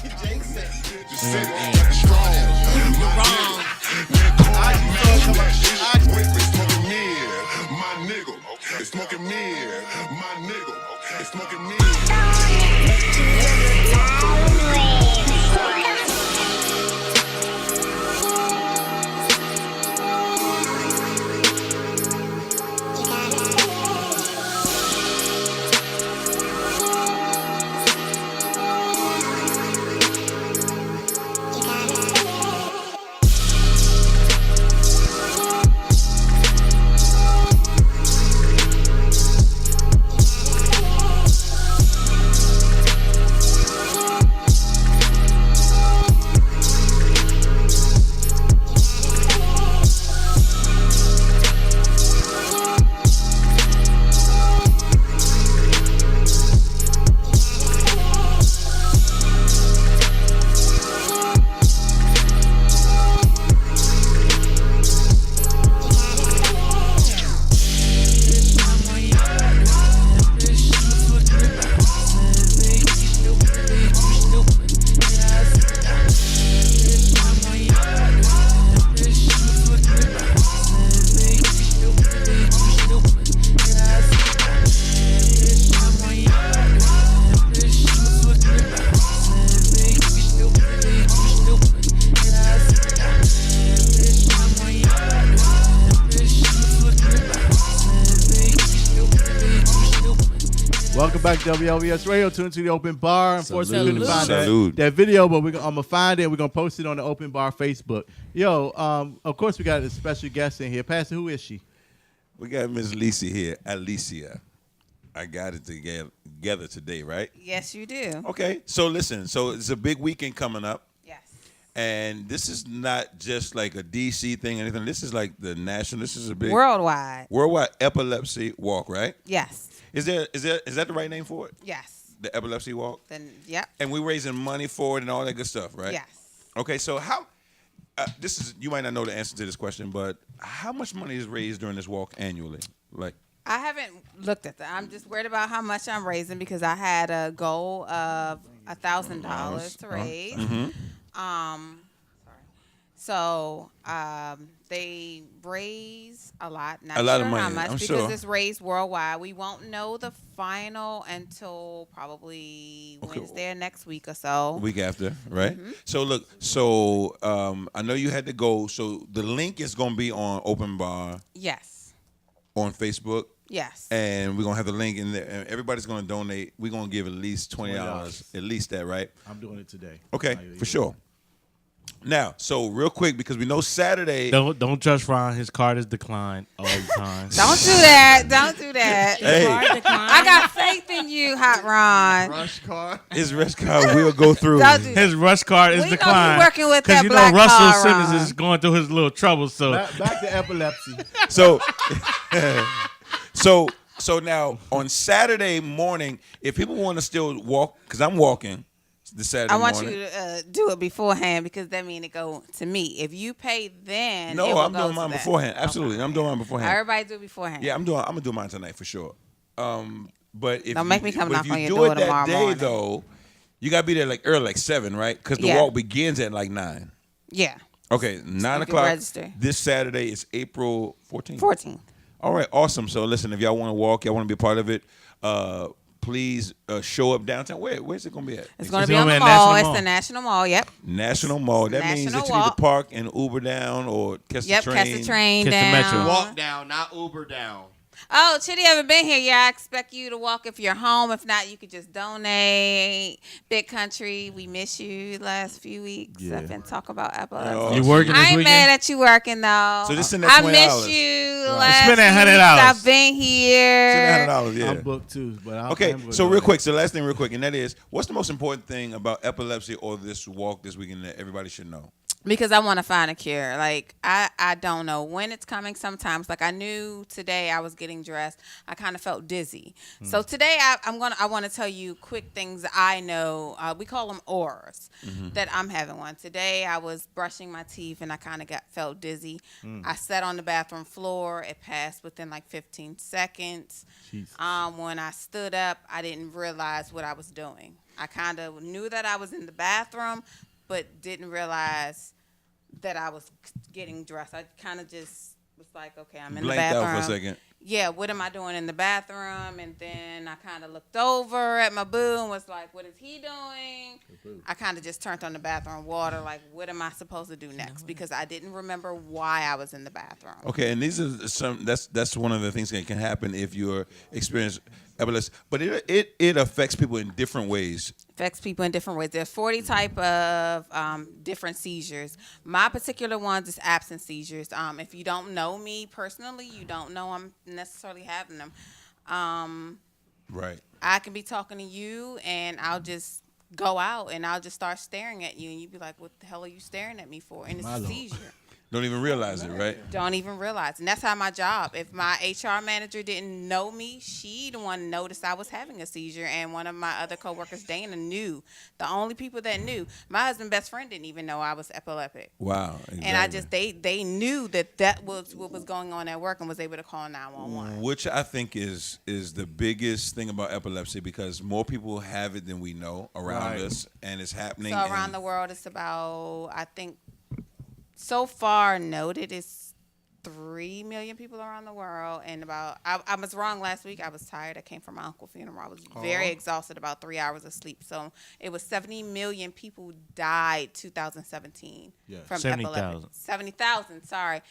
Welcome back to WLVS Radio. Tune to the Open Bar. Unfortunately, we couldn't find that video, but I'm going to find it and we're going to post it on the Open Bar Facebook. Yo, of course, we got a special guest in here. Pastor, who is she? We got Miss Lisa here, Alicia. I got it together today, right? Yes, you do. Okay, so listen. So it's a big weekend coming up. Yes. And this is not just like a DC thing or anything. This is like the national. This is a big worldwide epilepsy walk, right? Yes. Is that the right name for it? Yes. The epilepsy walk? Then yep. And we're raising money for it and all that good stuff, right? Yes. Okay, so how this is, you might not know the answer to this question, but how much money is raised during this walk annually? Like, I haven't looked at that. I'm just worried about how much I'm raising because I had a goal of $1,000 to raise. Mm-hmm. So they raise a lot. Not a lot sure of money, how much I'm because sure. it's raised worldwide. We won't know the final until probably Wednesday or next week or so. Week after, right? Mm-hmm. So look, I know you had to go. So the link is going to be on Open Bar. Yes. On Facebook. Yes. And we're going to have the link in there. And everybody's going to donate. We're going to give at least $20. At least that, right? I'm doing it today. Okay, for sure. Now, so real quick, because we know Saturday. Don't trust Ron. His card is declined all the time. Don't do that. Don't do that. Hey. I got faith in you, Hot Ron. Rush card. His rush card will go through. His rush card is declined. Know working with that you black know Russell car, Simmons Ron. is going through his little trouble. So back to epilepsy. So now on Saturday morning, if people want to still walk, because I'm walking this Saturday morning. I want you to do it beforehand because that means it go to me. If you pay then, no, it will I'm go doing to mine that. beforehand. Absolutely, I'm doing mine beforehand. Everybody do it beforehand. Yeah, I'm gonna do mine tonight for sure. But if Don't make me come knock on your do door it that tomorrow day morning. though, you gotta be there like early, like 7, right? Because the Yeah. walk begins at like 9. Yeah. Okay, 9 you can o'clock. register. This Saturday is April 14th. 14th. All right, awesome. So listen, if y'all want to walk, y'all want to be a part of it, please show up downtown. Where's it going to be at? It's going to be on the mall. It's the National Mall. Yep. National Mall. That means that you need to park and Uber down or catch the train. Catch the train down. Catch the metro. Walk down, not Uber down. Oh, Chitty haven't been here. Yeah, I expect you to walk if you're home. If not, you could just donate. Big Country, we miss you last few weeks. Yeah. I've been talking about epilepsy. You working this I ain't weekend? mad at you working though. So just send that I $20. miss you. Right. Last Spend that few weeks $100. I've been here. Send that $100, yeah. I'm booked too, but Okay, I'm so real quick, so last thing real quick, and that is, what's the most important thing about epilepsy or this walk this weekend that everybody should know? Because I want to find a cure. Like I don't know when it's coming. Sometimes, like I knew today I was getting dressed. I kind of felt dizzy. So today I want to tell you quick things I know. We call them auras. That I'm having one today. I was brushing my teeth and I kind of felt dizzy. I sat on the bathroom floor. It passed within like 15 seconds. When I stood up, I didn't realize what I was doing. I kind of knew that I was in the bathroom, but didn't realize that I was getting dressed. I kind of just was like, okay, I'm in the bathroom. Blanked out for a second. Yeah, what am I doing in the bathroom? And then I kind of looked over at my boo and was like, what is he doing? I kind of just turned on the bathroom water, like, what am I supposed to do next? Because I didn't remember why I was in the bathroom. Okay, and these are some. That's one of the things that can happen if you're experiencing epilepsy, but it affects people in different ways. Affects people in different ways. There are 40 type of different seizures. My particular ones is absent seizures. If you don't know me personally, you don't know I'm necessarily having them. Right. I can be talking to you and I'll just go out and I'll just start staring at you and you'd be like, what the hell are you staring at me for? And it's a seizure. Don't even realize it, right? Don't even realize. And that's how my job. If my HR manager didn't know me, she the one noticed I was having a seizure. And one of my other coworkers, Dana, knew. The only people that knew. My husband's best friend didn't even know I was epileptic. Wow. Exactly. And I just, they knew that was what was going on at work and was able to call 911. Which I think is the biggest thing about epilepsy because more people have it than we know around us. And it's happening. So around the world, it's about, I think, so far noted is 3 million people around the world, and I was wrong last week. I was tired. I came from my uncle's funeral. I was very exhausted, about 3 hours of sleep. So it was 70 million people died 2017 from 70,000. 70,000. Sorry,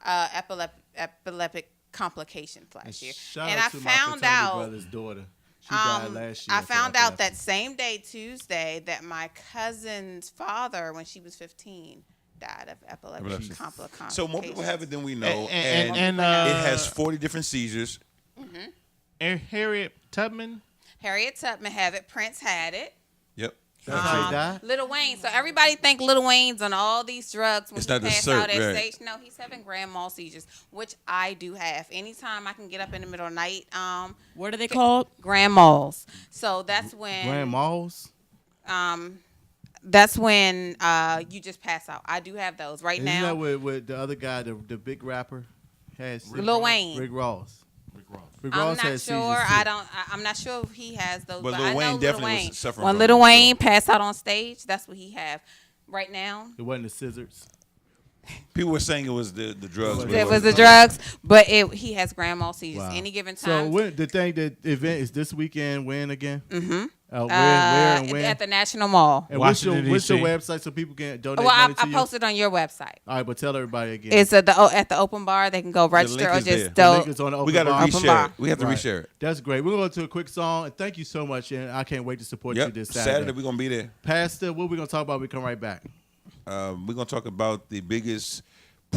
epileptic complications last year. And I found out. Brother's daughter. She died last year. I found out that same day, Tuesday, that my cousin's father, when she was 15. Died of epilepsy complications. So more people have it than we know, and it has 40 different seizures. And Harriet Tubman have it. Prince had it. Yep. That's how he died? Lil Wayne. So everybody think Lil Wayne's on all these drugs when it's he not passed the out cert, at right. stage. No, he's having grand mal seizures, which I do have. Anytime I can get up in the middle of the night. What are they called? Grand mals. So that's when. Grand mals? That's when you just pass out. I do have those right now. Isn't that with the other guy, the big rapper, has Lil Wayne. Rick Ross. Rick I'm Ross not has sure. seizures, I'm not sure if he has those. But But Lil I know Wayne Lil definitely Wayne. was suffering When from Lil it, Wayne passed out on stage, that's what he have right now. It wasn't the scissors. People were saying it was the drugs. It was the drugs, but he has grand mal seizures any given time. So the event is this weekend. When again? Mm-hmm. Where and when? At the National Mall. And what's your website so people can donate Well, money to I you? posted on your website. All right, but tell everybody again. It's at the open bar. They can go register or just The link is on the open We got to bar. reshare it. We have to reshare it. That's great. We're going to go to a quick song. And thank you so much. And I can't wait to support you this Saturday we're going to be there. Pastor, what are we going to talk about? We come right back. We're going to talk about the biggest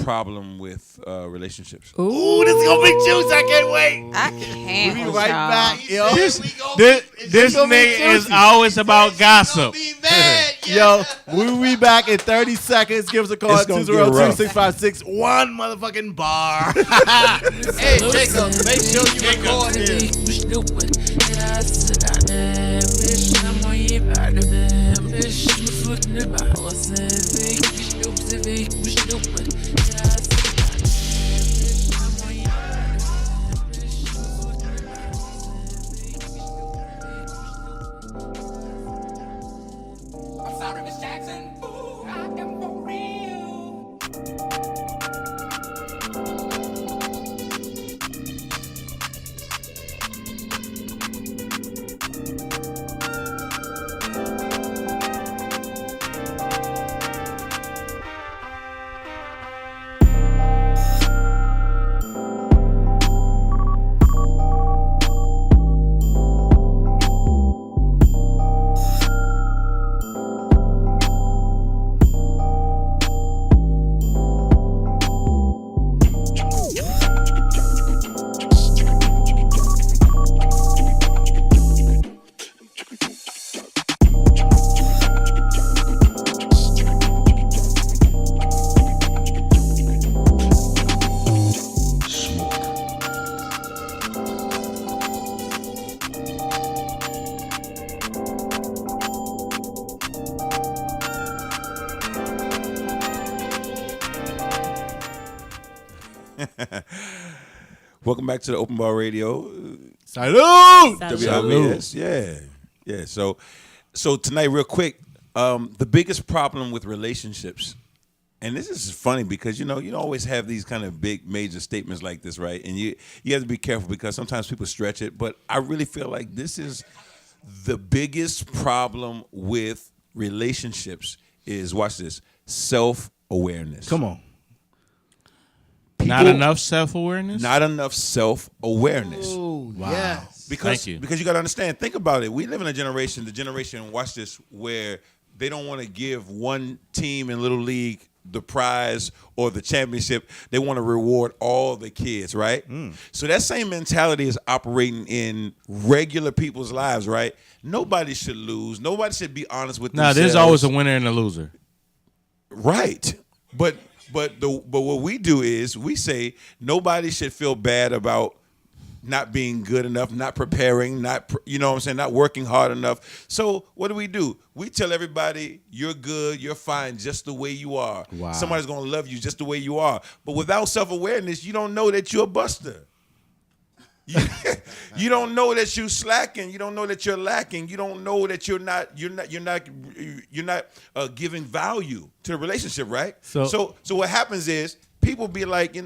problem with relationships. Ooh, this is gonna be juice! I can't wait. I can't. We'll be right back, yo. This nigga is always about gossip. Yo, we'll be back in 30 seconds. Give us a call at 202-656-1 motherfucking bar. Hey, Jacob, make sure you record this. I'm sorry, Miss Jackson. Ooh, I am for real. Welcome back to the Open Bar Radio. Salud! WLVS. Yeah. So tonight, real quick, the biggest problem with relationships, and this is funny because you don't always have these kind of big major statements like this, right? And you have to be careful because sometimes people stretch it, but I really feel like this is the biggest problem with relationships is, watch this, self-awareness. Come on. Not enough self-awareness? Not enough self-awareness. Oh, wow. Yes. Because you got to understand, think about it. We live in a generation, watch this, where they don't want to give one team in Little League the prize or the championship. They want to reward all the kids, right? So that same mentality is operating in regular people's lives, right? Nobody should lose. Nobody should be honest with themselves. There's always a winner and a loser. Right. But what we do is we say nobody should feel bad about not being good enough, not preparing, not working hard enough. So what do? We tell everybody you're good, you're fine just the way you are. Wow. Somebody's gonna love you just the way you are. But without self-awareness, you don't know that you're a buster. You don't know that you're slacking. You don't know that you're lacking. You don't know that you're not giving value to the relationship, right? So what happens is people be like,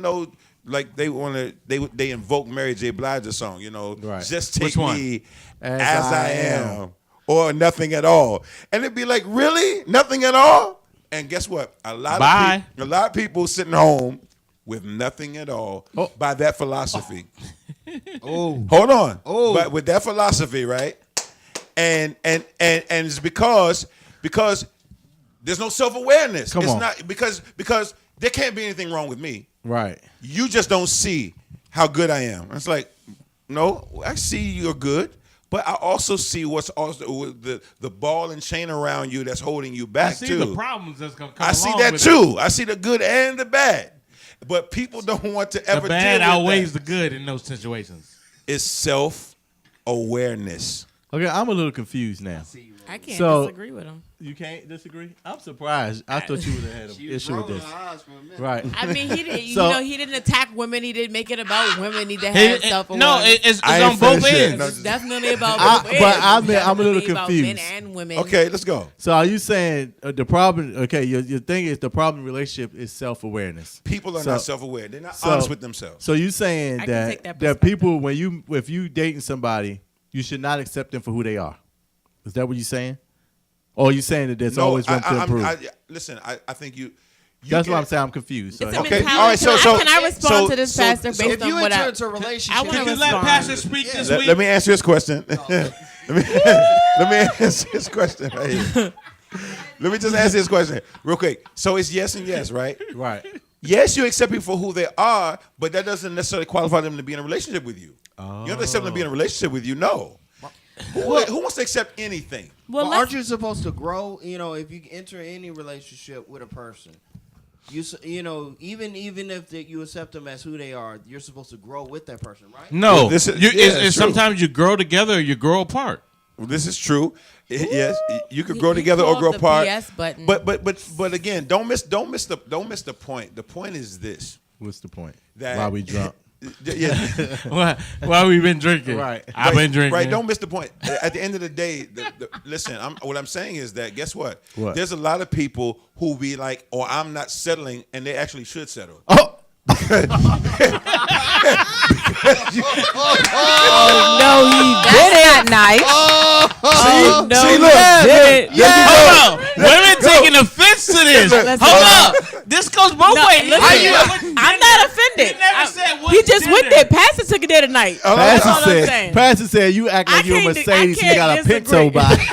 like they invoke Mary J. Blige's song, right. Just take Which one? me as I am, or nothing at all, and it'd be like, really, nothing at all? And guess what? A lot of people sitting home with nothing at all by that philosophy. Hold on. But with that philosophy, right? And it's because there's no self-awareness. Come on. Not because there can't be anything wrong with me. Right. You just don't see how good I am. It's like, no, I see you're good, but I also see what's also the ball and chain around you that's holding you back too. I see the problems that's gonna come. I see that too. I see the good and the bad. But people don't want to ever the bad deal with outweighs that. the good in those situations. It's self-awareness. Okay, I'm a little confused now. I can't So- disagree with him. You can't disagree? I'm surprised. I thought you would have had an issue with this. Right. I mean, he didn't. So- he didn't attack women. He didn't make it about women. He did have self-awareness. No, it's I on ain't both finished yet. It's ends. No, just- definitely about I- both ends. but I'm It's a little definitely about men confused. and women. Okay, let's go. So are you saying the problem? Okay, your thing is the problem in relationship is self-awareness. People are So- not self-aware. They're not so- honest with themselves. So you saying I can take that that people if you dating somebody, you should not accept them for who they are. Is that what you're saying? Or are you saying that there's always room to improve? Listen, I think you That's what I'm saying. I'm confused. So It's a Okay, mentality. all right, so- can I respond to this, so- Pastor, so based If on you what enter I... into a relationship, I wanna Can you let respond. Pastor speak this week? let me answer this question. let me answer this question right here. Let me just answer this question real quick. So it's yes and yes, right? right. Yes, you accept people for who they are, but that doesn't necessarily qualify them to be in a relationship with you. You don't accept them to be in a relationship with you, no. Who wants to accept anything? Well, aren't you supposed to grow? If you enter any relationship with a person, even if you accept them as who they are, you're supposed to grow with that person, right? No, This is- it's it's true. sometimes you grow together, or you grow apart. Well, this is true. Yes, you could grow He together or pulled grow the apart. PS button. But again, don't miss the point. The point is this. What's the point? That- Why we drunk? Yeah. Why we been drinking? Right. I've been drinking. Right. Don't miss the point. At the end of the day, listen. What I'm saying is that guess what? What? There's a lot of people who be like, "Oh, I'm not settling," and they actually should settle. Oh. no, he That's not nice. Oh, no, see, he look. didn't. Hold on. Women taking offense to this. Hold up. This goes both ways. Listen, I'm not offended. He never said what He just gender. went there. Pastor took it there tonight. That's all I'm saying. Pastor said you act like I you're a can't- Mercedes I and you got a can't Pinto disagree. body.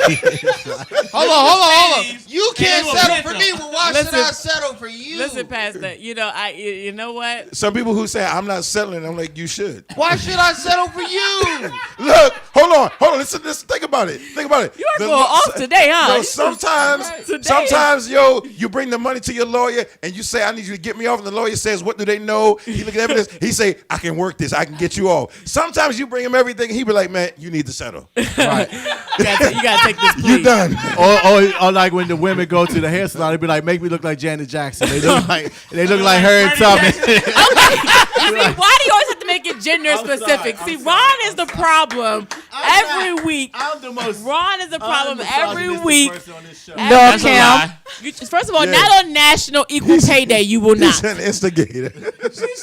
Hold on. You can't you a settle pinto. for me, but why should Listen- I settle for you? Listen, Pastor. You know what? Some people who say I'm not settling, I'm like, you should. Why should I settle for you? Look, hold hold on. Listen, think about it. You are going off today, huh? Sometimes, you bring the money to your lawyer and you say, I need you to get me off. And the lawyer says, what do they know? He look at evidence. He say, I can work this. I can get you off. Sometimes you bring him everything. He be like, man, you need to settle. Right. You gotta take this plea. You done. Or like when the women go to the hair salon, they be like, make me look like Janet Jackson. They look like her and Tommy. See, why do you always have to make it gender specific? See, Ron is the problem every week. I'm the most. Ron is the problem every week. No, Cam. First of all, not on National Equal Pay Day, you will not. He's an instigator.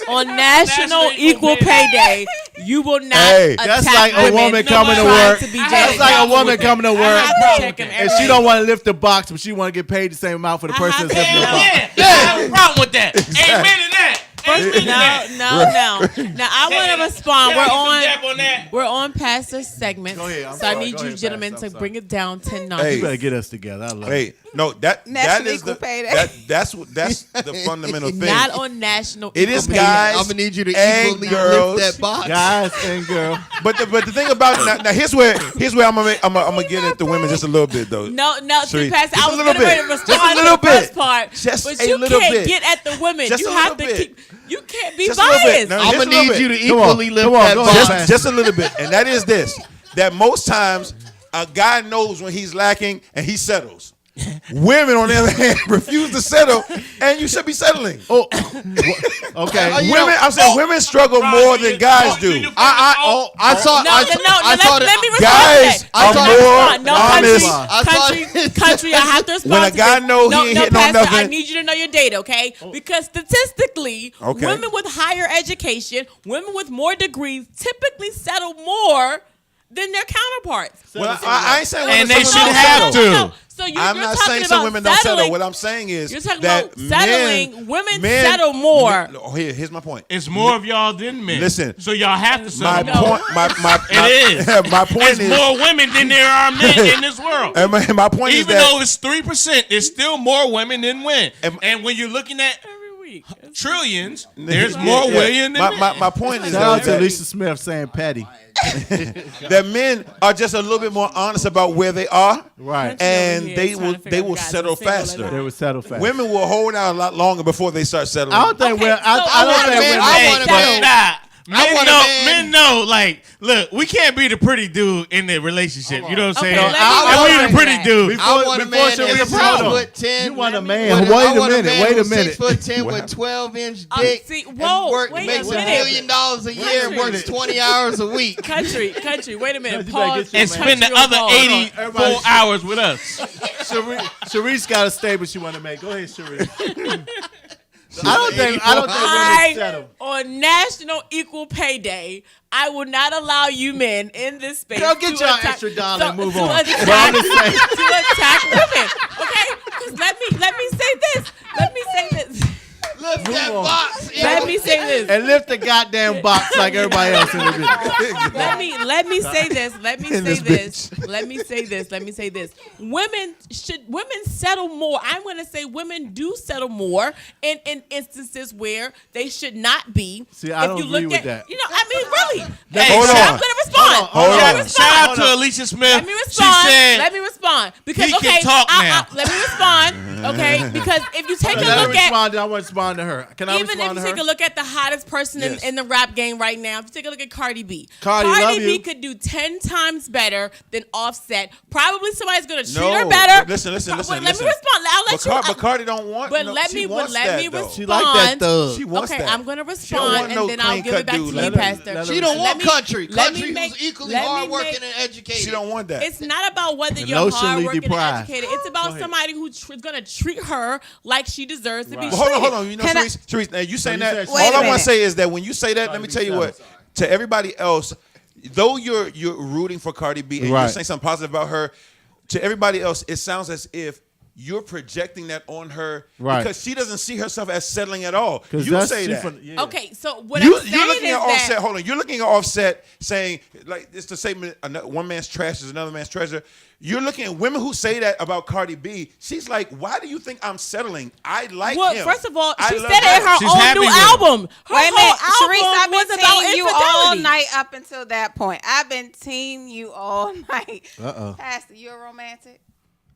On National Equal Pay Day, you will not. Hey, that's like a woman coming to work. That's like a woman coming to work, and she don't want to lift the box, but she want to get paid the same amount for the person that's lifting the box. Yeah, I have a problem with that. Amen to that. No. Now I want to respond. We're on past this segment. Go ahead. So I need you gentlemen to bring it down 10 notches. Hey. You better get us together. I love it. Hey, no, that is Equal Pay Day. that's the fundamental thing. Not on National It Equal is Pay guys. Day. I'm gonna need you to and equally girls. lift that box. Guys and girls. But the thing about it, now here's where I'm gonna get at the women just a little bit though. No, see, Sheree, Pastor, just I a was little getting ready to bit. respond Just a to little the first bit. part, Just but a you little can't bit. get at the women. Just You a have little to bit. keep. You can't be Just a little bit. biased. No, I'm just a gonna little need bit. you to Come on. equally lift Come on, that go box. ahead. Just a little bit, and that is this: that most times a guy knows when he's lacking and he settles. Women, on the other hand, refuse to settle, and you should be settling. Oh, okay. Women struggle more than guys do. I saw. Let me respond. Guys are more honest. Country, I have to respond. When a to guy this. know he ain't hitting on Pastor, I nothing. need you to know your data, okay? Because statistically, women with higher education, women with more degrees, typically settle more than their counterparts. Well, I ain't saying And women they don't should settle. have to. So I'm not saying some women don't settle. What I'm saying is you're talking that about settling. Women men settle more. Here's my point. It's more of y'all than men. Listen. So y'all have to settle. It is. My point is more women than there are men in this world. And my point is that even though it's 3%, it's still more women than men. And when you're looking at trillions, there's more women than men. My point is Shout out to that Lisa Smith saying Patty. that men are just a little bit more honest about where they are, right? And they will settle faster. They will settle faster. Women will hold out a lot longer before they start settling. I don't think we're. I don't think Men know, like, look, we can't be the pretty dude in the relationship. You know what I'm saying? I we the pretty dude. I want a man that's 6'10". You want a man? Wait a minute. 6'10" with 12-inch dick. Makes $1 million a year. Works 20 hours a week. Country. Wait a minute. Pause. And spend the other 84 hours with us. Sharice got a statement she want to make. Go ahead, Sharice. I don't think women settle. On National Equal Pay Day, I will not allow you men in this space. Girl, get your extra dollar and move on. To attack women. Okay? Because let me say this. Lift that box. Let me say this. And lift the goddamn box like everybody else in the business. Let me say this. Women settle more. I'm going to say women do settle more in instances where they should not be. See, I don't agree with that. You know, I mean, really. Hold on. I'm going to respond. Hold on. Shout out to Alicia Smith. Let me respond. She said, let me respond. Because he can talk now. let me respond. Okay, because if you take a look at, I want to respond to her. Can I even if you take a look at the hottest person in the rap game right now, if you take a look at Cardi B, Cardi B could do 10 times better than Offset. Probably somebody's gonna treat her better. Listen. Let me respond. I'll let you. But Cardi don't want. But let me respond. She like that thug. She wants that. I'm gonna respond and then I'll give it back to you, Pastor. She don't want country. Country who's equally hardworking and educated. She don't want that. It's not about whether you're hardworking and educated. It's about somebody who's gonna treat her like she deserves to be treated. Hold on. You know, Sharice, now you saying that. All I want to say is that when you say that, let me tell you what. To everybody else, though you're rooting for Cardi B and you're saying something positive about her, to everybody else, it sounds as if you're projecting that on her Right. because she doesn't see herself as settling at all. 'Cause You that's say that. different, yeah. Okay, so what You're I'm saying looking is at Offset. that Hold on. You're looking at Offset saying, like, it's the statement, one man's trash is another man's treasure. You're looking at women who say that about Cardi B. She's like, why do you think I'm settling? I like well, him. first of all, I she love said it in him. her She's own happy new with him. album. Her Wait a minute, whole Sharice, album I've been was about team you all infidelity. night up until that point. I've been team you all night. Uh-oh. Pastor, you a romantic?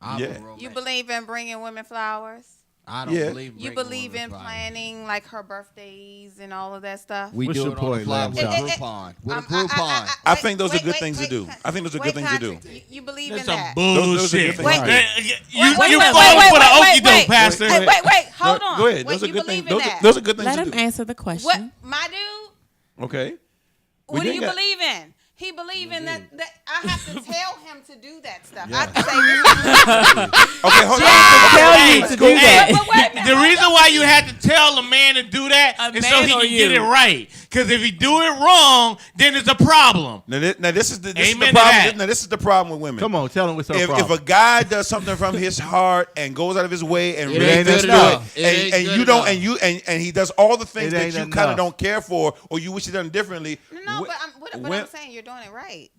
I'm Yeah. a romantic. You believe in bringing women flowers? I don't Yeah. believe. You bringing believe women in flowers. planning like her birthdays and all of that stuff? We What's do your it on point, a flower Lamb with a Chop? Groupon. With a Groupon. I think those are good things to do. I think those are good things to do. You believe That's in some that? Those are good bullshit. things. Wait. Hey, You Wait, you wait, falling wait, for the wait, okie doke, wait. Pastor. Hey, wait, hold on. Go ahead. Wait, Those are you good believe things. in that? Those are good things Let to him do. answer the question. What, my dude? Okay. What do did you that. believe in? He believe in that I have to tell him to do that stuff. Yeah. I have to say this. Okay, hold on. tell Hey, you to do that. But wait a minute, The hold reason why you had to tell a man to do that A is so man he or can get you? it right. Because if he do it wrong, then it's a problem. Now this is the Amen to problem. that. Now this is the problem with women. Come on, tell him what's her If problem. a guy does something from his heart and goes out of his way and It really ain't does good do enough. It it, ain't and good you don't, enough. and he does all the things It that ain't you kind enough. of don't care for, or you wish he done differently. No, wh- but when- I'm saying you're doing it right.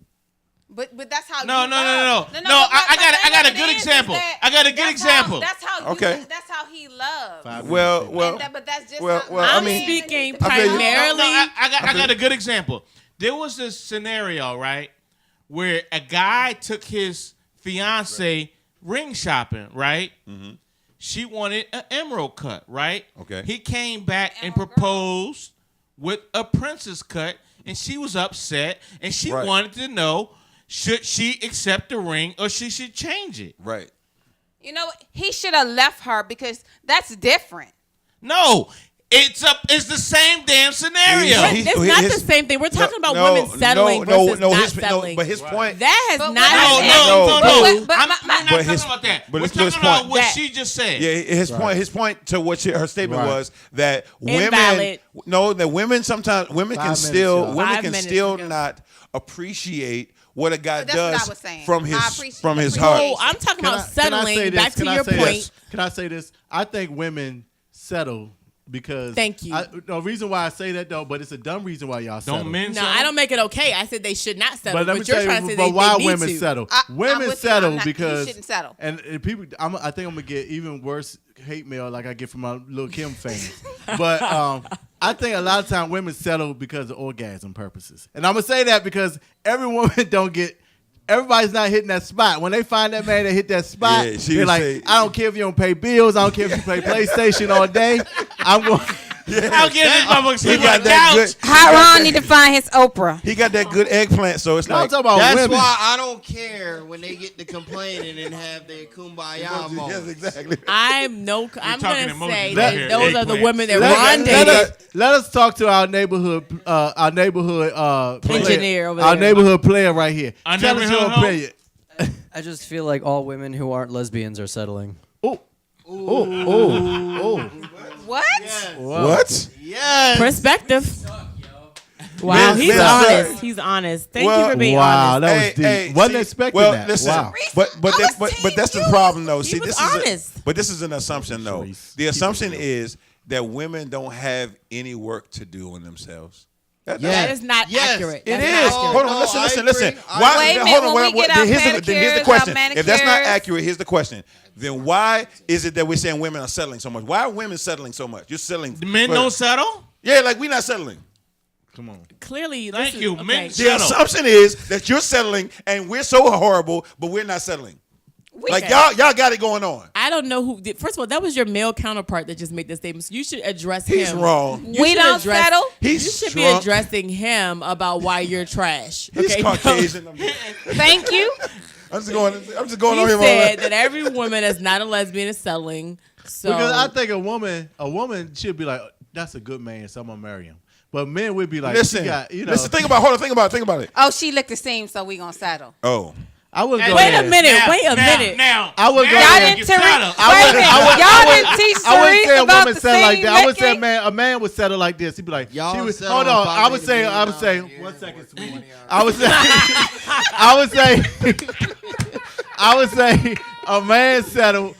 But that's how No, you no, love. no. but I my got a thing good is example. that I got a good that's example. That's how Okay. that's how he loves. Well, But that's just well, how well, I I'm mean, speaking I feel you. primarily. I got a good example. There was this scenario, right, where a guy took his fiance ring shopping, right? Mm-hmm. She wanted an emerald cut, right? Okay. He came back and Emerald girl. proposed with a princess cut, and she was upset, and she Right. wanted to know, should she accept the ring or she should change it? Right. You know, he should have left her because that's different. No, it's the same damn scenario. He's- It's not the same thing. We're talking about women settling versus not settling. but his point. That has But not. what- No. But I'm my- not but talking his- about that. but We're listen to his talking about point. what That- she just said. Yeah, his point to what her statement Right. was that Invalid. women sometimes women 5 can minutes, still y'all. women 5 can minutes still ago. not appreciate what a guy But that's what I does was saying. from I his appreciate heart. Oh, I'm talking about Can I settling. say this? Back to Can I your say point. this? Can I say this? I think women settle because. Thank you. No reason why I say that though, but it's a dumb reason why y'all settle. Don't men No, settle? I don't make it okay. I said they should not settle. But let me you're tell trying you, to say but they why need women to. settle? I'm Women with you. settle I'm not- because you shouldn't settle. And people, I think I'm gonna get even worse hate mail like I get from my Lil Kim fans. But I think a lot of times women settle because of orgasm purposes, and I'm gonna say that because every woman don't get. Everybody's not hitting that spot. When they find that man that hit that spot, Yeah, she they're would like, say- I don't care if you don't pay bills. I don't care if you play PlayStation all day. I'm going. I'll get this motherfucker He sleep on got the that couch. good. Hot Ron need to find his Oprah. He got that good eggplant, so it's No, I'm like talking about That's women. why I don't care when they get to complaining and have their kumbaya yes, moment. exactly. I'm talking gonna emojis say right that here. those are the Eggplant. women that Let Ron dated. us talk to our neighborhood player, Engineer over our there. neighborhood player right here. Our Tell us neighborhood your hoe? opinion. I just feel like all women who aren't lesbians are settling. Oh, What? What? yes. Perspective. Wow, Men- he's men honest. serve. He's honest. Thank Well, you for being Wow, honest. that was deep. Wasn't expecting well, that. Listen, Wow. but that's the problem though. He See, was this honest. is but this is an assumption though. Sharice, The keep it assumption real. is that women don't have any work to do on themselves. That is not Yes, accurate. It That's is. not accurate. Hold on, No, listen, I listen, agree. listen. I Why? Wait a hold minute, on, when we get our here's the pedicures, question. our If that's not manicures. accurate, here's the question. Then why is it that we're saying women are settling so much? Why are women settling so much? You're settling. The men don't settle? Yeah, like we're not settling. Come on. Clearly, Thank this you. Is, Men okay. The settle. assumption is that you're settling and we're so horrible, but we're not settling. Like Okay. y'all got it going on. I don't know who did. First of all, that was your male counterpart that just made this statement. So you should address He's him. wrong. You We should don't address- settle? He's You should be drunk. addressing him about why you're trash. He's Okay? Caucasian. Thank you. I'm just going He on here. said that every woman that's not a lesbian is settling. So Because I think a woman should be like, that's a good man, so I'm gonna marry him. But men would be like, Listen, she got, you know. listen. Think about it. Oh, she licked the seam, so we gonna settle. Oh, I would go wait ahead. a minute. Now, wait a now, minute. Now, I would go now Y'all ahead. you didn't can settle. Wait a minute. Y'all didn't teach I wouldn't say Cerise a about woman the settle like seam that. I would say licking? a man would settle like this. He'd be like, Y'all she would, settle hold on. on I would say, $5 one second, sweetie. I would say, a man settle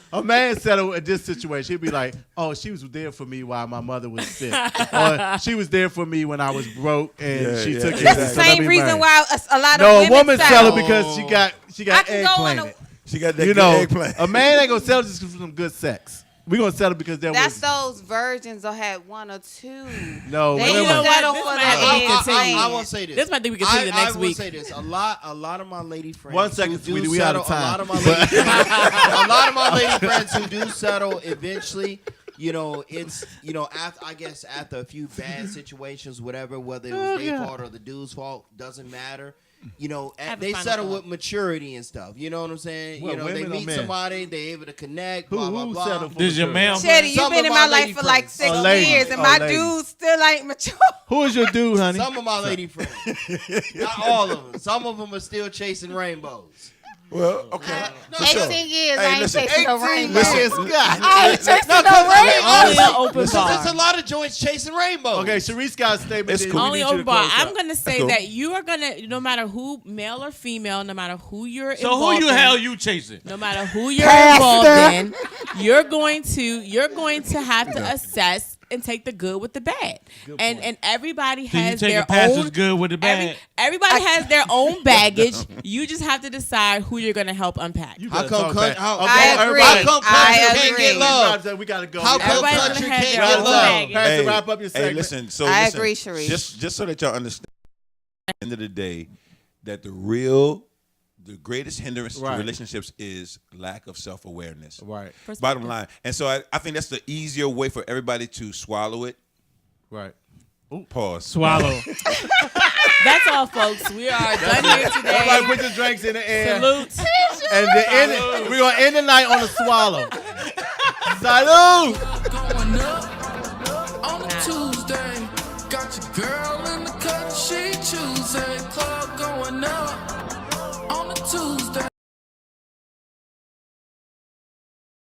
in this situation. He'd be like, "Oh, she was there for me while my mother was sick, or she was there for me when I was broke, and she took care of me." That's the same reason why a lot of a women woman settle because she got eggplanted. She got that good eggplant. A man ain't gonna settle just for some good sex. We gonna settle because that's those virgins that had one or two. No, they settle for I will say this. This might think we continue next week. I will say this. A lot of my lady friends. 1 second, sweetie. We out of time. A lot of my lady friends who do settle eventually. It's after a few bad situations, whatever, whether it was their fault or the dude's fault, doesn't matter. They settle with maturity and stuff. You know what I'm saying? Well, they meet somebody, they able to connect. Blah blah blah. This your male? Shetty, you've been in my life for like 6 years, and my dude still ain't mature. Who is your dude, honey? Some of my lady friends, not all of them. Some of them are still chasing rainbows. Well, okay. 18 years, I ain't chasing no rainbows. I ain't chasing no rainbows. There's a lot of joints chasing rainbows. Okay, Sharice got a statement. Cool. Only open bar. I'm gonna say that you are gonna, no matter who, male or female, no matter who you're so involved who you hell you chasing? No matter who you're involved in, you're going to have to assess and take the good with the bad. And everybody has their own good with the bad. Everybody has their own baggage. You just have to decide who you're gonna help unpack. How come country can't get love? We gotta go. How come country can't get love? Hey, wrap up your segment. Listen. I agree, Sharice. Just so that y'all understand, at the end of the day, that the greatest hindrance to relationships is lack of self-awareness. Right. Bottom line. And so I think that's the easier way for everybody to swallow it. Right. Ooh, pause. Swallow. That's all, folks. We are done here today. Everybody put your drinks in the air. Salute. And we're going to end the night on a swallow. Salute. Going up on a Tuesday. Got your girl